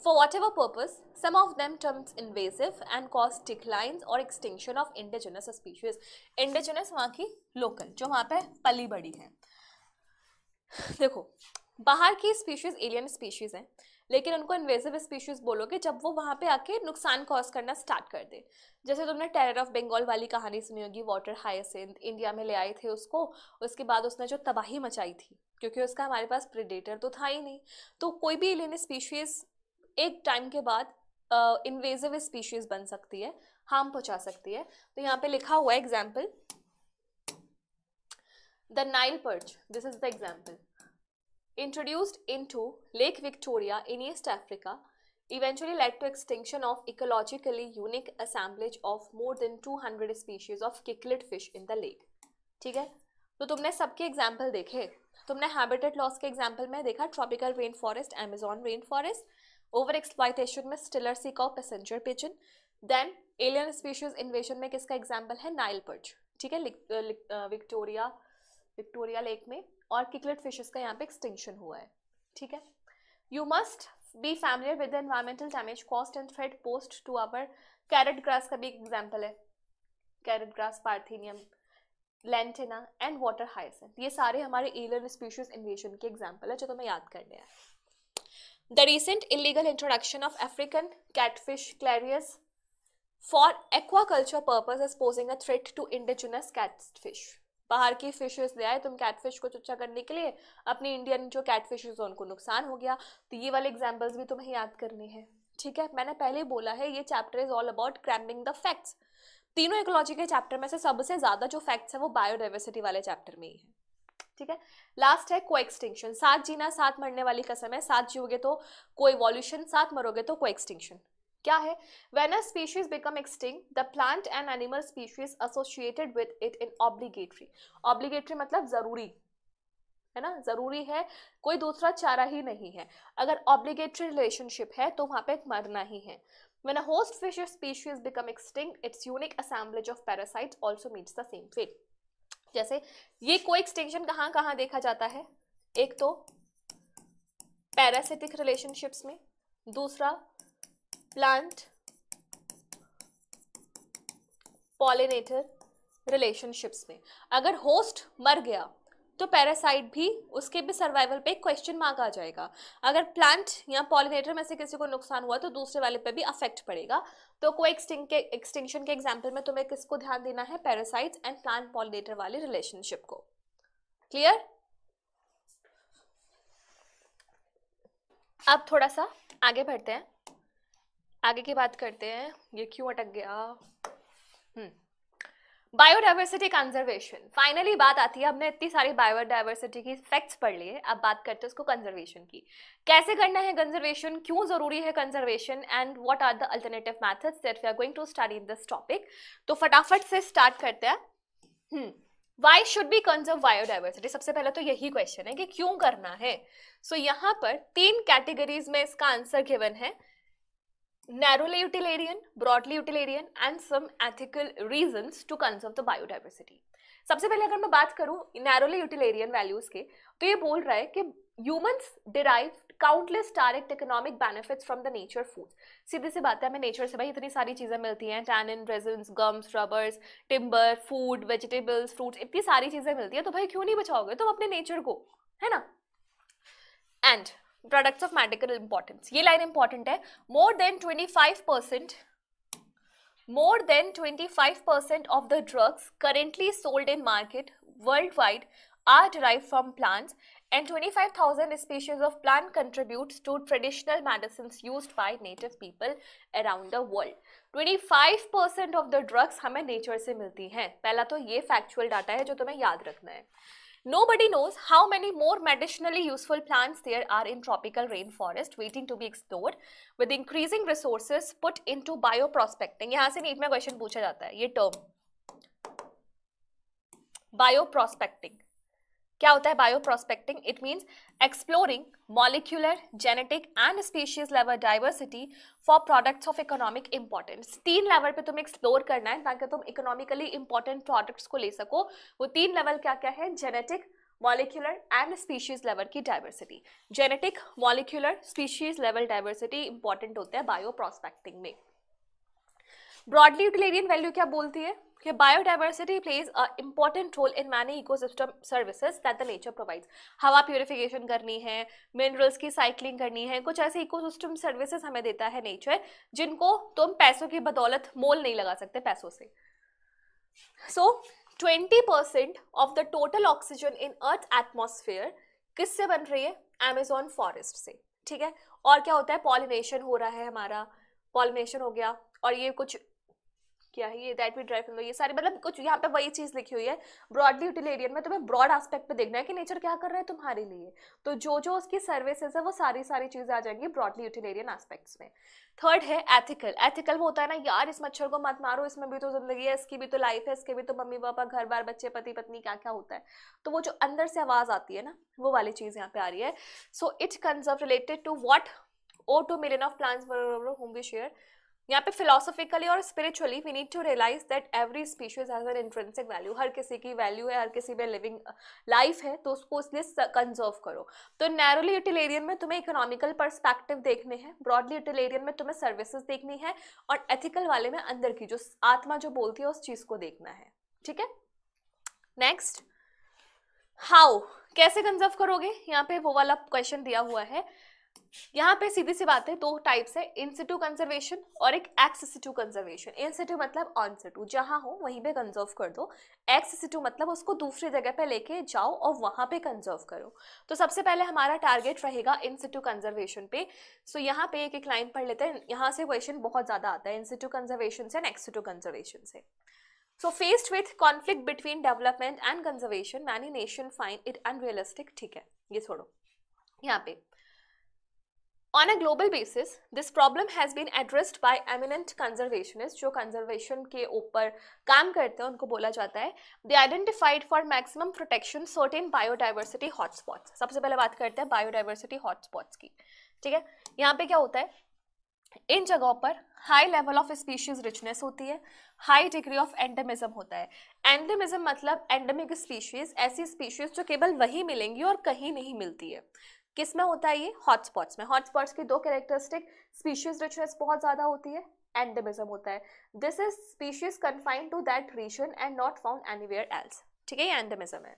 for whatever purpose, some of them terms invasive and cause declines or extinction of indigenous species. Indigenous वहाँ की local, जो वहाँ पे पली बड़ी है। देखो, बाहर की स्पीशीज एलियन स्पीशीज हैं, लेकिन उनको इन्वेसिव स्पीशीज बोलोगे जब वो वहाँ पे आके नुकसान कॉज करना स्टार्ट कर दे। जैसे तुमने टेरर ऑफ बंगाल वाली कहानी सुनी होगी, वाटर हायासिंथ इंडिया में ले आए थे उसको, उसके बाद उसने जो तबाही मचाई थी, क्योंकि उसका हमारे पास प्रेडेटर तो था ही नहीं। तो कोई भी एलियन स्पीशीज एक टाइम के बाद इन्वेसिव स्पीशीज बन सकती है, हार्म पहुंचा सकती है। तो यहाँ पे लिखा हुआ है example, the Nile perch, this is the example, introduced into Lake Victoria in East Africa, eventually led to extinction of ecologically unique assemblage of more than 200 species of cichlid fish in the lake. ठीक है, तो तुमने सबके example देखे, तुमने habitat loss के example में देखा tropical rain forest, Amazon rain forest, over exploitation में Steller sea cow, passenger pigeon, then alien species invasion में किसका एग्जाम्पल है, नाइल पर्च। ठीक है, विक्टोरिया लेक में, और किकलेट फिशेस का यहाँ पे एक्सटिंक्शन हुआ है। ठीक है, you must be familiar with the environmental damage cost and threat posed to our carrot grass का भी एग्जाम्पल है, carrot grass, Parthenium, Lantana and water hyacinth, ये सारे हमारे एलियन स्पीशीज इन्वेजन के एग्जाम्पल है जो तुम्हें याद करने हैं। The recent illegal introduction of African catfish Clarias for aquaculture purpose is posing a threat to indigenous catfish. बाहर की फिशेस ले आए तुम कैटफिश को चुच्चा करने के लिए, अपनी इंडियन जो कैटफिशेस उनको नुकसान हो गया। तो ये वाले एग्जांपल्स भी तुम्हें याद करने हैं। ठीक है, मैंने पहले बोला है ये chapter is all about cramming the facts. तीनों इकोलॉजी के चैप्टर में से सबसे ज्यादा जो फैक्ट्स है वो बायोडाइवर्सिटी वाले चैप्टर में ही है। ठीक है, लास्ट है कोएक्सटिंक्शन, साथ जीना साथ मरने वाली कसम है, साथ जियोगे तो कोएवोल्यूशन, साथ मरोगे तो कोएक्सटिंक्शन। क्या है, when a species become extinct, the plant and animal species associated with it in obligatory मतलब जरूरी है ना, जरूरी है, कोई दूसरा चारा ही नहीं है। अगर obligatory relationship है तो वहां पे मरना ही है। When a host fish species become extinct, its unique assemblage of parasites also meets the same fate. जैसे ये कोएक्सटिंक्शन कहाँ कहाँ देखा जाता है, एक तो पैरासिटिक रिलेशनशिप्स में, दूसरा प्लांट पॉलिनेटर रिलेशनशिप्स में। अगर होस्ट मर गया तो पैरासाइट भी, उसके भी सर्वाइवल पे क्वेश्चन मार्क आ जाएगा। अगर प्लांट या पॉलिनेटर में से किसी को नुकसान हुआ तो दूसरे वाले पे भी अफेक्ट पड़ेगा। तो को एक्सटिंक्शन के एग्जाम्पल में तुम्हें किसको ध्यान देना है, पैरासाइट्स एंड प्लांट पॉलिनेटर वाले रिलेशनशिप को। क्लियर? अब थोड़ा सा आगे बढ़ते हैं, आगे की बात करते हैं। ये क्यों अटक गया? बायोडाइवर्सिटी कंजर्वेशन, फाइनली बात आती है। हमने इतनी सारी बायोडाइवर्सिटी की फैक्ट्स पढ़ लिए, अब बात करते हैं उसको कंजर्वेशन की। कैसे करना है कंजर्वेशन, क्यों जरूरी है conservation, and what are the alternative methods that we are going to study in this topic. तो फटाफट से स्टार्ट करते हैं। Why should we conserve biodiversity? सबसे पहले तो यही क्वेश्चन है कि क्यों करना है। सो यहाँ पर 3 कैटेगरीज में इसका आंसर गिवन है, narrowly utilitarian, broadly utilitarian and some ethical reasons to conserve the biodiversity. सबसे पहले अगर मैं बात करूं narrowly utilitarian values के, तो ये बोल रहा है कि humans derive countless direct economic benefits from the nature foods. सीधी सी बात है, हमें नेचर से भाई इतनी सारी चीजें मिलती हैं, tannin, resins, gums, rubbers, timber, food, vegetables, fruits, इतनी सारी चीजें मिलती है, तो भाई क्यों नहीं बचाओगे तुम अपने नेचर को, है ना। And products of medical importance, ये लाइन इंपॉर्टेंट है। more than 25% of the drugs currently sold in market worldwide are derived from plants, and 25,000 species of plant contributes to traditional medicines used by native people around the world. 25% of the drugs हमें nature से मिलती हैं। पहला तो ये factual data है जो तुम्हें याद रखना है। Nobody knows how many more medicinally useful plants there are in tropical rainforest waiting to be explored with increasing resources put into bioprospecting. यहाँ से नीट में क्वेश्चन पूछा जाता है ये टर्म बायोप्रोस्पेक्टिंग. क्या होता है bioprospecting? It means exploring molecular, genetic and species level diversity for products of economic importance. 3 level पे तुम्हें एक्सप्लोर करना है ताकि तुम इकोनॉमिकली इंपॉर्टेंट प्रोडक्ट्स को ले सको. वो 3 लेवल क्या क्या है? Genetic, molecular and species level की diversity. Genetic, molecular, species level diversity important होता है बायोप्रोस्पेक्टिंग में. ब्रॉडली यूटिलिटियन वैल्यू क्या बोलती है कि biodiversity plays a important role in many ecosystem services that the nature provides. हवा प्यूरिफिकेशन करनी है, मिनरल्स की साइक्लिंग करनी है, कुछ ऐसे इकोसिस्टम सर्विसेज हमें देता है नेचर जिनको तुम पैसों की बदौलत मोल नहीं लगा सकते पैसों से. सो 20% of the total oxygen in earth atmosphere किससे बन रही है? अमेजोन फॉरेस्ट से. ठीक है. और क्या होता है? पॉलिनेशन हो रहा है हमारा, पॉलिनेशन हो गया. और ये कुछ क्या है? ये दैट वी ड्राइव फ्रॉम, ये सारी मतलब कुछ यहाँ पे वही चीज लिखी हुई है. ब्रॉडली यूटिलिटियन में तुम्हें ब्रॉड एस्पेक्ट पे देखना है कि नेचर क्या कर रहा है तुम्हारे लिए. तो जो जो उसकी सर्विसेज है वो सारी सारी चीजें आ जाएंगी ब्रॉडली यूटिलिटियन एस्पेक्ट्स में. थर्ड है एथिकल. एथिकल वो होता है ना यार इस मच्छर को मत मारो, इसमें भी तो जिंदगी है, इसकी भी तो लाइफ है, इसके भी तो मम्मी पापा, घर बार, बच्चे, पति पत्नी, क्या क्या होता है. तो वो जो अंदर से आवाज आती है ना वो वाली चीज यहाँ पे आ रही है. So it conserve related to what O2 million of plants whom we share. यहाँ पे फिलोसॉफिकली और spiritually we need to realize that every species has an intrinsic value. हर किसी की वैल्यू है, हर किसी में लिविंग लाइफ है, तो उसको इसलिए कंजर्व करो. तो नैरोली यूटिलिटियन में तुम्हें इकोनॉमिकल पर्सपेक्टिव देखने हैं, ब्रॉडली यूटिलिटियन में तुम्हें सर्विसेज देखनी है, और एथिकल वाले में अंदर की जो आत्मा जो बोलती है उस चीज को देखना है. ठीक है. नेक्स्ट, हाउ, कैसे कंजर्व करोगे? यहाँ पे वो वाला क्वेश्चन दिया हुआ है. यहाँ पे सीधी सी बात है, 2 टाइप्स है, इन सिटू कंजर्वेशन और एक एक्स सिटू कंजर्वेशन. इन सिटू मतलब ऑन सिटू, जहां हो वहीं पे कंजर्व कर दो. एक्स सिटू मतलब उसको दूसरी जगह पे लेके जाओ और वहां पे कंजर्व करो. तो सबसे पहले हमारा टारगेट रहेगा इन सिटू कंजर्वेशन पे. सो यहाँ पे एक एक लाइन पढ़ लेते हैं. यहाँ से क्वेश्चन बहुत ज्यादा आता है इन सिटू कंजर्वेशन से, एक्स सिटू कंजर्वेशन से. So faced with conflict between development and conservation, many nations find it unrealistic. ठीक है, ये छोड़ो. यहाँ पे On a global basis, this problem has been addressed by eminent conservationists. जो conservation के ऊपर काम करते हैं उनको बोला जाता है. They identified for maximum protection certain biodiversity hotspots. सबसे पहले बात करते हैं biodiversity hotspots की. ठीक है. यहाँ पे क्या होता है? इन जगहों पर high level of species richness होती है, हाई डिग्री ऑफ एंडेमिज्म होता है. एंडेमिज्म मतलब एंडेमिक स्पीशीज, ऐसी स्पीशीज जो केवल वहीं मिलेंगी और कहीं नहीं मिलती है. किस में होता है ये? हॉटस्पॉट्स में. हॉटस्पॉट्स की 2 कैरेक्टरिस्टिक, स्पीशीज रिचनेस बहुत ज्यादा होती है, एंडेमिज्म होता है. This is species confined to that region and not found anywhere else. ठीक है, ये एंडेमिज्म है.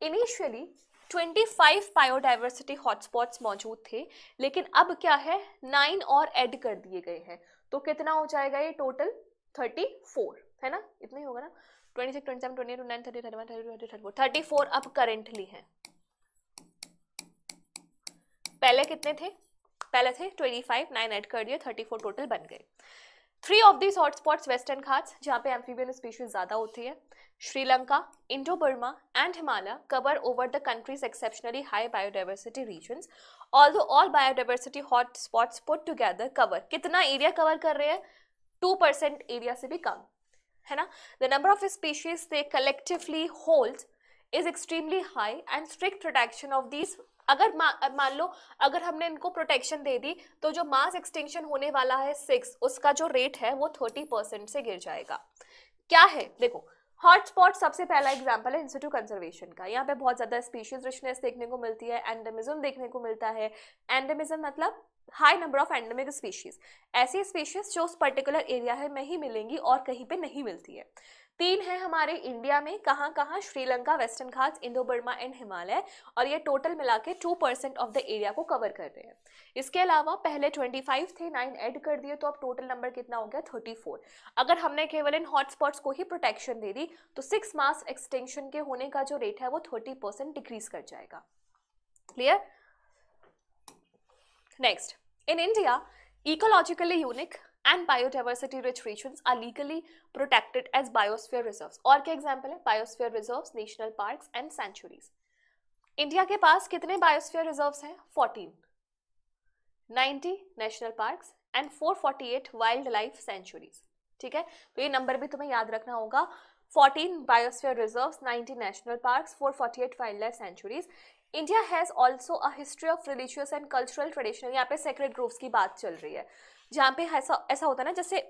इनिशियली 25 बायोडाइवर्सिटी हॉटस्पॉट्स मौजूद थे, लेकिन अब क्या है, 9 और ऐड कर दिए गए हैं. तो कितना हो जाएगा ये टोटल? 34 है ना, इतना ही होगा ना. 26, 27, 28, 29, 30, 31, 32, 34. 34 अब करेंटली हैं. पहले कितने थे? पहले थे 25, 9 ऐड कर दिए, 34 टोटल बन गए. 3 of these hotspots Western Ghats, जहाँ पे एम्फीबियन स्पीशीज ज्यादा होती है, Sri Lanka, Indo Burma and Himalaya cover over the countries exceptionally high biodiversity regions. Although all biodiversity hotspots put together cover, कितना एरिया कवर कर रहे हैं? 2% एरिया से भी कम है ना. The number of species they collectively hold is extremely high and strict protection of these. अगर मान लो अगर हमने इनको प्रोटेक्शन दे दी तो जो मास एक्सटिंक्शन होने वाला है 6, उसका जो रेट है वो 30% से गिर जाएगा. क्या है देखो, हॉटस्पॉट सबसे पहला एग्जांपल है इंस्टीट्यूट कंजर्वेशन का. यहाँ पे बहुत ज्यादा स्पीशीज रिचनेस देखने को मिलती है, एंडेमिज्म देखने को मिलता है. एंडेमिज्म मतलब high number of endemic species, ऐसी स्पीशीज जो उस पर्टिकुलर एरिया में ही मिलेंगी और कहीं पे नहीं मिलती है. 3 है हमारे इंडिया में, कहाँ कहाँ? Sri Lanka, western Ghats, Indo Burma and Himalaya, और ये टोटल मिला के 2% ऑफ द एरिया को कवर कर रहे हैं. इसके अलावा पहले 25 थे, 9 ऐड कर दिए, तो अब टोटल नंबर कितना हो गया? 34. अगर हमने केवल इन हॉटस्पॉट्स को ही प्रोटेक्शन दे दी तो 6 मास एक्सटेंशन के होने का जो रेट है वो 30% डिक्रीज कर जाएगा. Clear? Next, in India, ecologically unique and biodiversity rich regions are legally protected as biosphere reserves. और क्या एग्जाम्पल है? Biosphere reserves, national parks and sanctuaries. India के पास कितने बायोस्फीयर रिजर्व्स हैं? 14, 90 national parks and 448 wild life sanctuaries. ठीक है, तो ये नंबर भी तुम्हें याद रखना होगा. 14 biosphere reserves, 90 national parks, 448 wild life centuries. India has also a history of religious and cultural tradition. यहाँ पे सेक्रेड ग्रोव्स की बात चल रही है, जहाँ पे ऐसा होता है ना, जैसे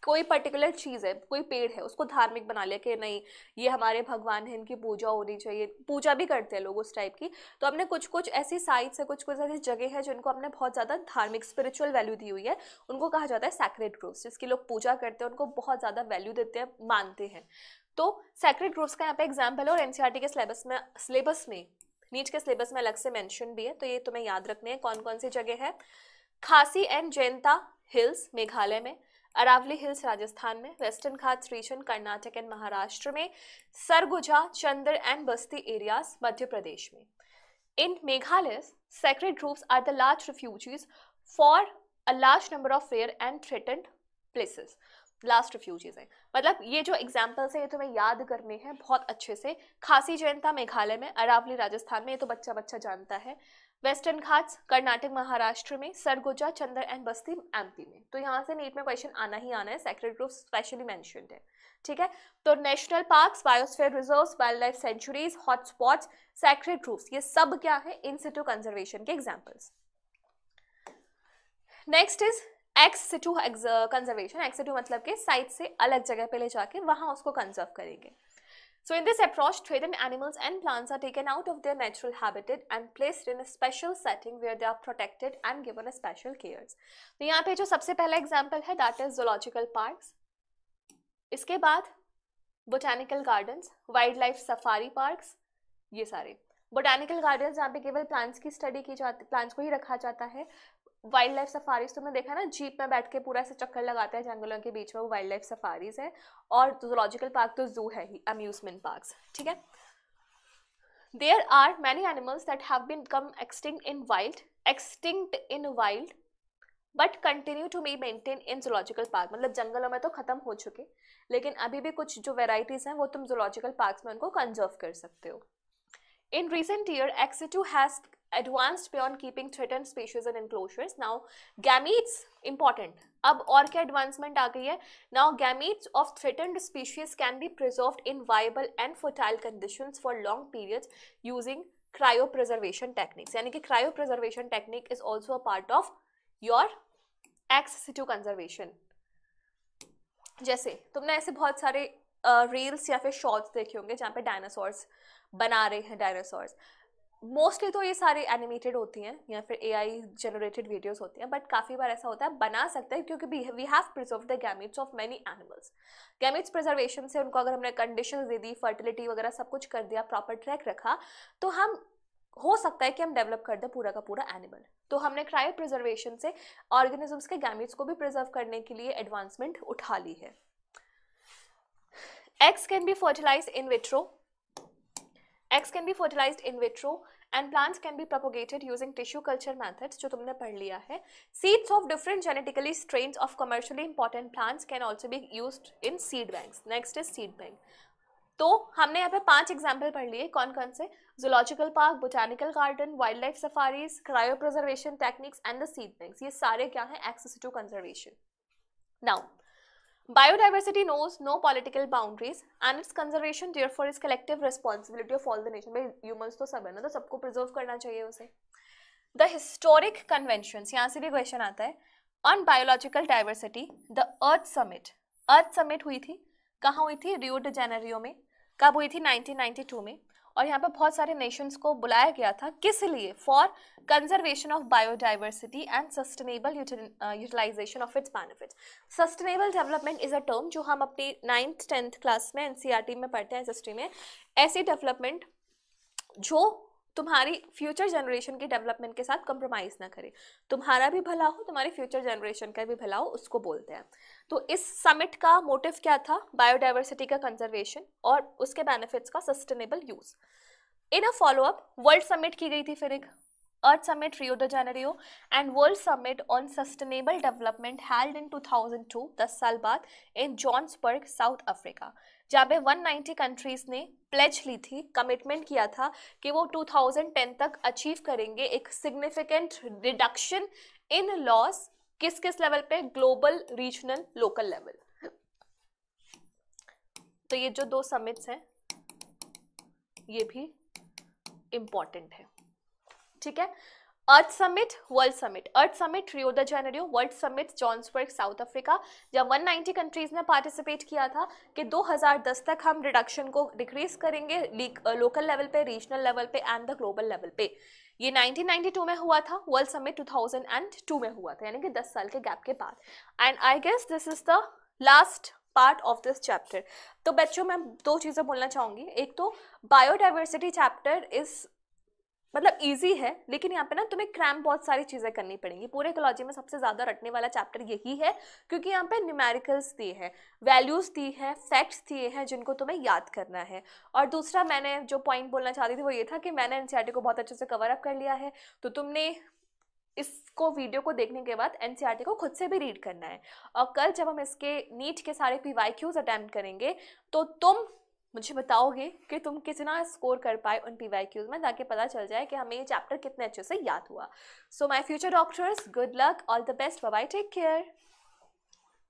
कोई पर्टिकुलर चीज़ है, कोई पेड़ है, उसको धार्मिक बना लिया कि नहीं ये हमारे भगवान हैं, इनकी पूजा होनी चाहिए. पूजा भी करते हैं लोग उस टाइप की. तो हमने कुछ ऐसी साइट्स है, कुछ ऐसी जगह है जिनको हमने बहुत ज़्यादा धार्मिक स्पिरिचुअल वैल्यू दी हुई है, उनको कहा जाता है सैक्रेड ग्रोव्स. जिसकी लोग पूजा करते हैं, उनको बहुत ज़्यादा वैल्यू देते हैं, मानते हैं. तो सैक्रेड ग्रोव्स का यहाँ पे एग्जाम्पल है, और एनसीईआरटी के सिलेबस में नीट के सिलेबस में अलग से मेंशन भी है. तो ये तुम्हें याद रखने हैं कौन कौन सी जगह है. खासी एंड जैंता हिल्स मेघालय में, अरावली हिल्स राजस्थान में, Western Ghats region Karnataka and Maharashtra में, सरगुजा, चंद्र एंड बस्ती एरियाज मध्य प्रदेश में. In Meghalaya sacred groves are the large refuges for a large number of rare and threatened places. Last refugees है, मतलब ये जो एग्जाम्पल्स है ये तुम्हें याद करने हैं बहुत अच्छे से. खासी जयंता मेघालय में, अरावली राजस्थान में, ये तो बच्चा जानता है. वेस्टर्न घाट्स कर्नाटक महाराष्ट्र में, Sarguja, Chandra and Basti MP में. तो यहाँ से नीट में क्वेश्चन आना ही आना है, सैक्रेड ग्रोव्स स्पेशली मेंशन्ड है. ठीक है, तो national parks, biosphere reserves, wild life centuries, hotspots, sacred groves, ये सब क्या है? इन सिटू कंजर्वेशन के examples. Next is ex situ conservation. Ex situ मतलब कि साइट से अलग जगह पे ले जाके वहां उसको कंजर्व करेंगे. So in this approach, threatened animals and plants are taken out of their natural habitat and placed in a special setting where they are protected and given a special cares. तो यहाँ पे जो सबसे पहला example है that is zoological parks. इसके बाद botanical gardens, wildlife safari parks, ये सारे botanical gardens जहाँ पे केवल प्लांट्स की स्टडी की जाती, प्लांट्स को ही रखा जाता है. वाइल्ड लाइफ सफारीज तुमने देखा ना, जीप में बैठ के पूरा ऐसे चक्कर लगाते हैं जंगलों के बीच में, वो वाइल्ड लाइफ सफारीज है. और जूलॉजिकल पार्क तो जू है ही, अम्यूजमेंट पार्क्स. ठीक है, there are many animals that have been become extinct in wild but continue to be maintain in zoological park. मतलब जंगलों में तो खत्म हो चुके, लेकिन अभी भी कुछ जो वेराइटीज हैं वो तुम जूलॉजिकल पार्क्स में उनको कंजर्व कर सकते हो. In recent years, ex-situ has advanced beyond keeping threatened species in enclosures. Now, gametes important. अब और क्या advancement आ गई है? Now, gametes of threatened species can be preserved in viable and fertile conditions for long periods using cryopreservation techniques. यानी कि cryopreservation technique is also a part of your ex-situ conservation. जैसे तुमने ऐसे बहुत सारे रील्स या फिर शॉर्ट्स देखे होंगे जहाँ पे डायनासोर्स बना रहे हैं. डायनासोर्स मोस्टली तो ये सारे एनिमेटेड होती हैं या फिर एआई जनरेटेड वीडियोस होती हैं, बट काफ़ी बार ऐसा होता है बना सकते हैं क्योंकि we have preserve the gametes of many animals. Gametes preservation से उनको अगर हमने कंडीशंस दे दी, फर्टिलिटी वगैरह सब कुछ कर दिया, प्रॉपर ट्रैक रखा, तो हम हो सकता है कि हम डेवलप कर दें पूरा का पूरा एनिमल. तो हमने क्रायो प्रिजर्वेशन से ऑर्गेनिजम्स के गैमेट्स को भी प्रिजर्व करने के लिए एडवांसमेंट उठा ली है. Eggs can be fertilized in vitro. Eggs can be fertilized in vitro and plants can be propagated using tissue culture methods, जो तुमने पढ़ लिया है. Seeds of different genetically strains of commercially important plants can also be used in seed banks. Next is seed bank. तो हमने यहाँ पे 5 example पढ़ लिए. कौन कौन से? Zoological park, botanical garden, wild life safaris, cryo preservation techniques and the seed banks. ये सारे क्या है? Ex situ conservation. Now biodiversity knows no political boundaries and its conservation therefore is collective responsibility of all the nation. भाई humans तो सब है ना, तो सबको प्रिजर्व करना चाहिए उसे. The historic conventions, यहाँ से भी क्वेश्चन आता है. On biological diversity, the Earth Summit हुई थी. कहाँ हुई थी? रियो डी जेनेरियो में. कब हुई थी? 1992 में. और यहाँ पे बहुत सारे नेशंस को बुलाया गया था. किस लिए? For conservation of biodiversity and sustainable utilization of its benefits. Sustainable development is a term जो हम अपनी 9th 10th क्लास में एनसीईआरटी में पढ़ते हैं, एसएसटी में. ऐसी डेवलपमेंट जो तुम्हारी फ्यूचर जनरेशन की डेवलपमेंट के साथ कंप्रोमाइज ना करे, तुम्हारा भी भला हो, तुम्हारी फ्यूचर जनरेशन का भी भला हो, उसको बोलते हैं. तो इस समिट का मोटिव क्या था? बायोडाइवर्सिटी का कंजर्वेशन और उसके बेनिफिट्स का सस्टेनेबल यूज. इन अ फॉलोअप वर्ल्ड समिट की गई थी फिर एक Earth Summit Rio de Janeiro and World Summit on Sustainable Development held in 2002 10 साल बाद in Johannesburg, South Africa, जहाँ पे 190 कंट्रीज ने प्लेज ली थी, कमिटमेंट किया था कि वो 2010 तक अचीव करेंगे एक सिग्निफिकेंट रिडक्शन इन लॉस, किस किस लेवल पे, ग्लोबल, रीजनल, लोकल लेवल। तो ये जो 2 समिट्स हैं ये भी इंपॉर्टेंट है, ठीक है। Earth Summit, World Summit. Earth Summit Rio de Janeiro, World Summit Johannesburg, South Africa, जब 190 कंट्रीज ने पार्टिसिपेट किया था कि 2010 तक हम रिडक्शन को डिक्रीज करेंगे लोकल लेवल पे, रीजनल लेवल पे एंड द ग्लोबल लेवल पे। ये 1992 में हुआ था, वर्ल्ड समिट 2002 में हुआ था, यानी कि 10 साल के गैप के बाद। And I guess this is the last part of this chapter. तो बच्चों मैं 2 चीज़ें बोलना चाहूँगी। एक तो बायोडाइवर्सिटी चैप्टर इज मतलब इजी है, लेकिन यहाँ पे ना तुम्हें क्रैम बहुत सारी चीज़ें करनी पड़ेंगी। पूरे इकोलॉजी में सबसे ज़्यादा रटने वाला चैप्टर यही है, क्योंकि यहाँ पे न्यूमेरिकल्स दिए हैं, वैल्यूज़ दी है, फैक्ट्स दिए हैं जिनको तुम्हें याद करना है। और दूसरा मैंने जो पॉइंट बोलना चाहती थी वो ये था कि मैंने एनसीईआरटी को बहुत अच्छे से कवर अप कर लिया है, तो तुमने इसको वीडियो को देखने के बाद एनसीईआरटी को खुद से भी रीड करना है। और कल जब हम इसके नीट के सारे पीवाईक्यूज अटेम्प्ट करेंगे तो तुम मुझे बताओगे कि तुम कितना स्कोर कर पाए उन पीवाईक्यूज में, ताकि पता चल जाए कि हमें ये चैप्टर कितने अच्छे से याद हुआ। So my future doctors, good luck, all the best, bye bye, take care.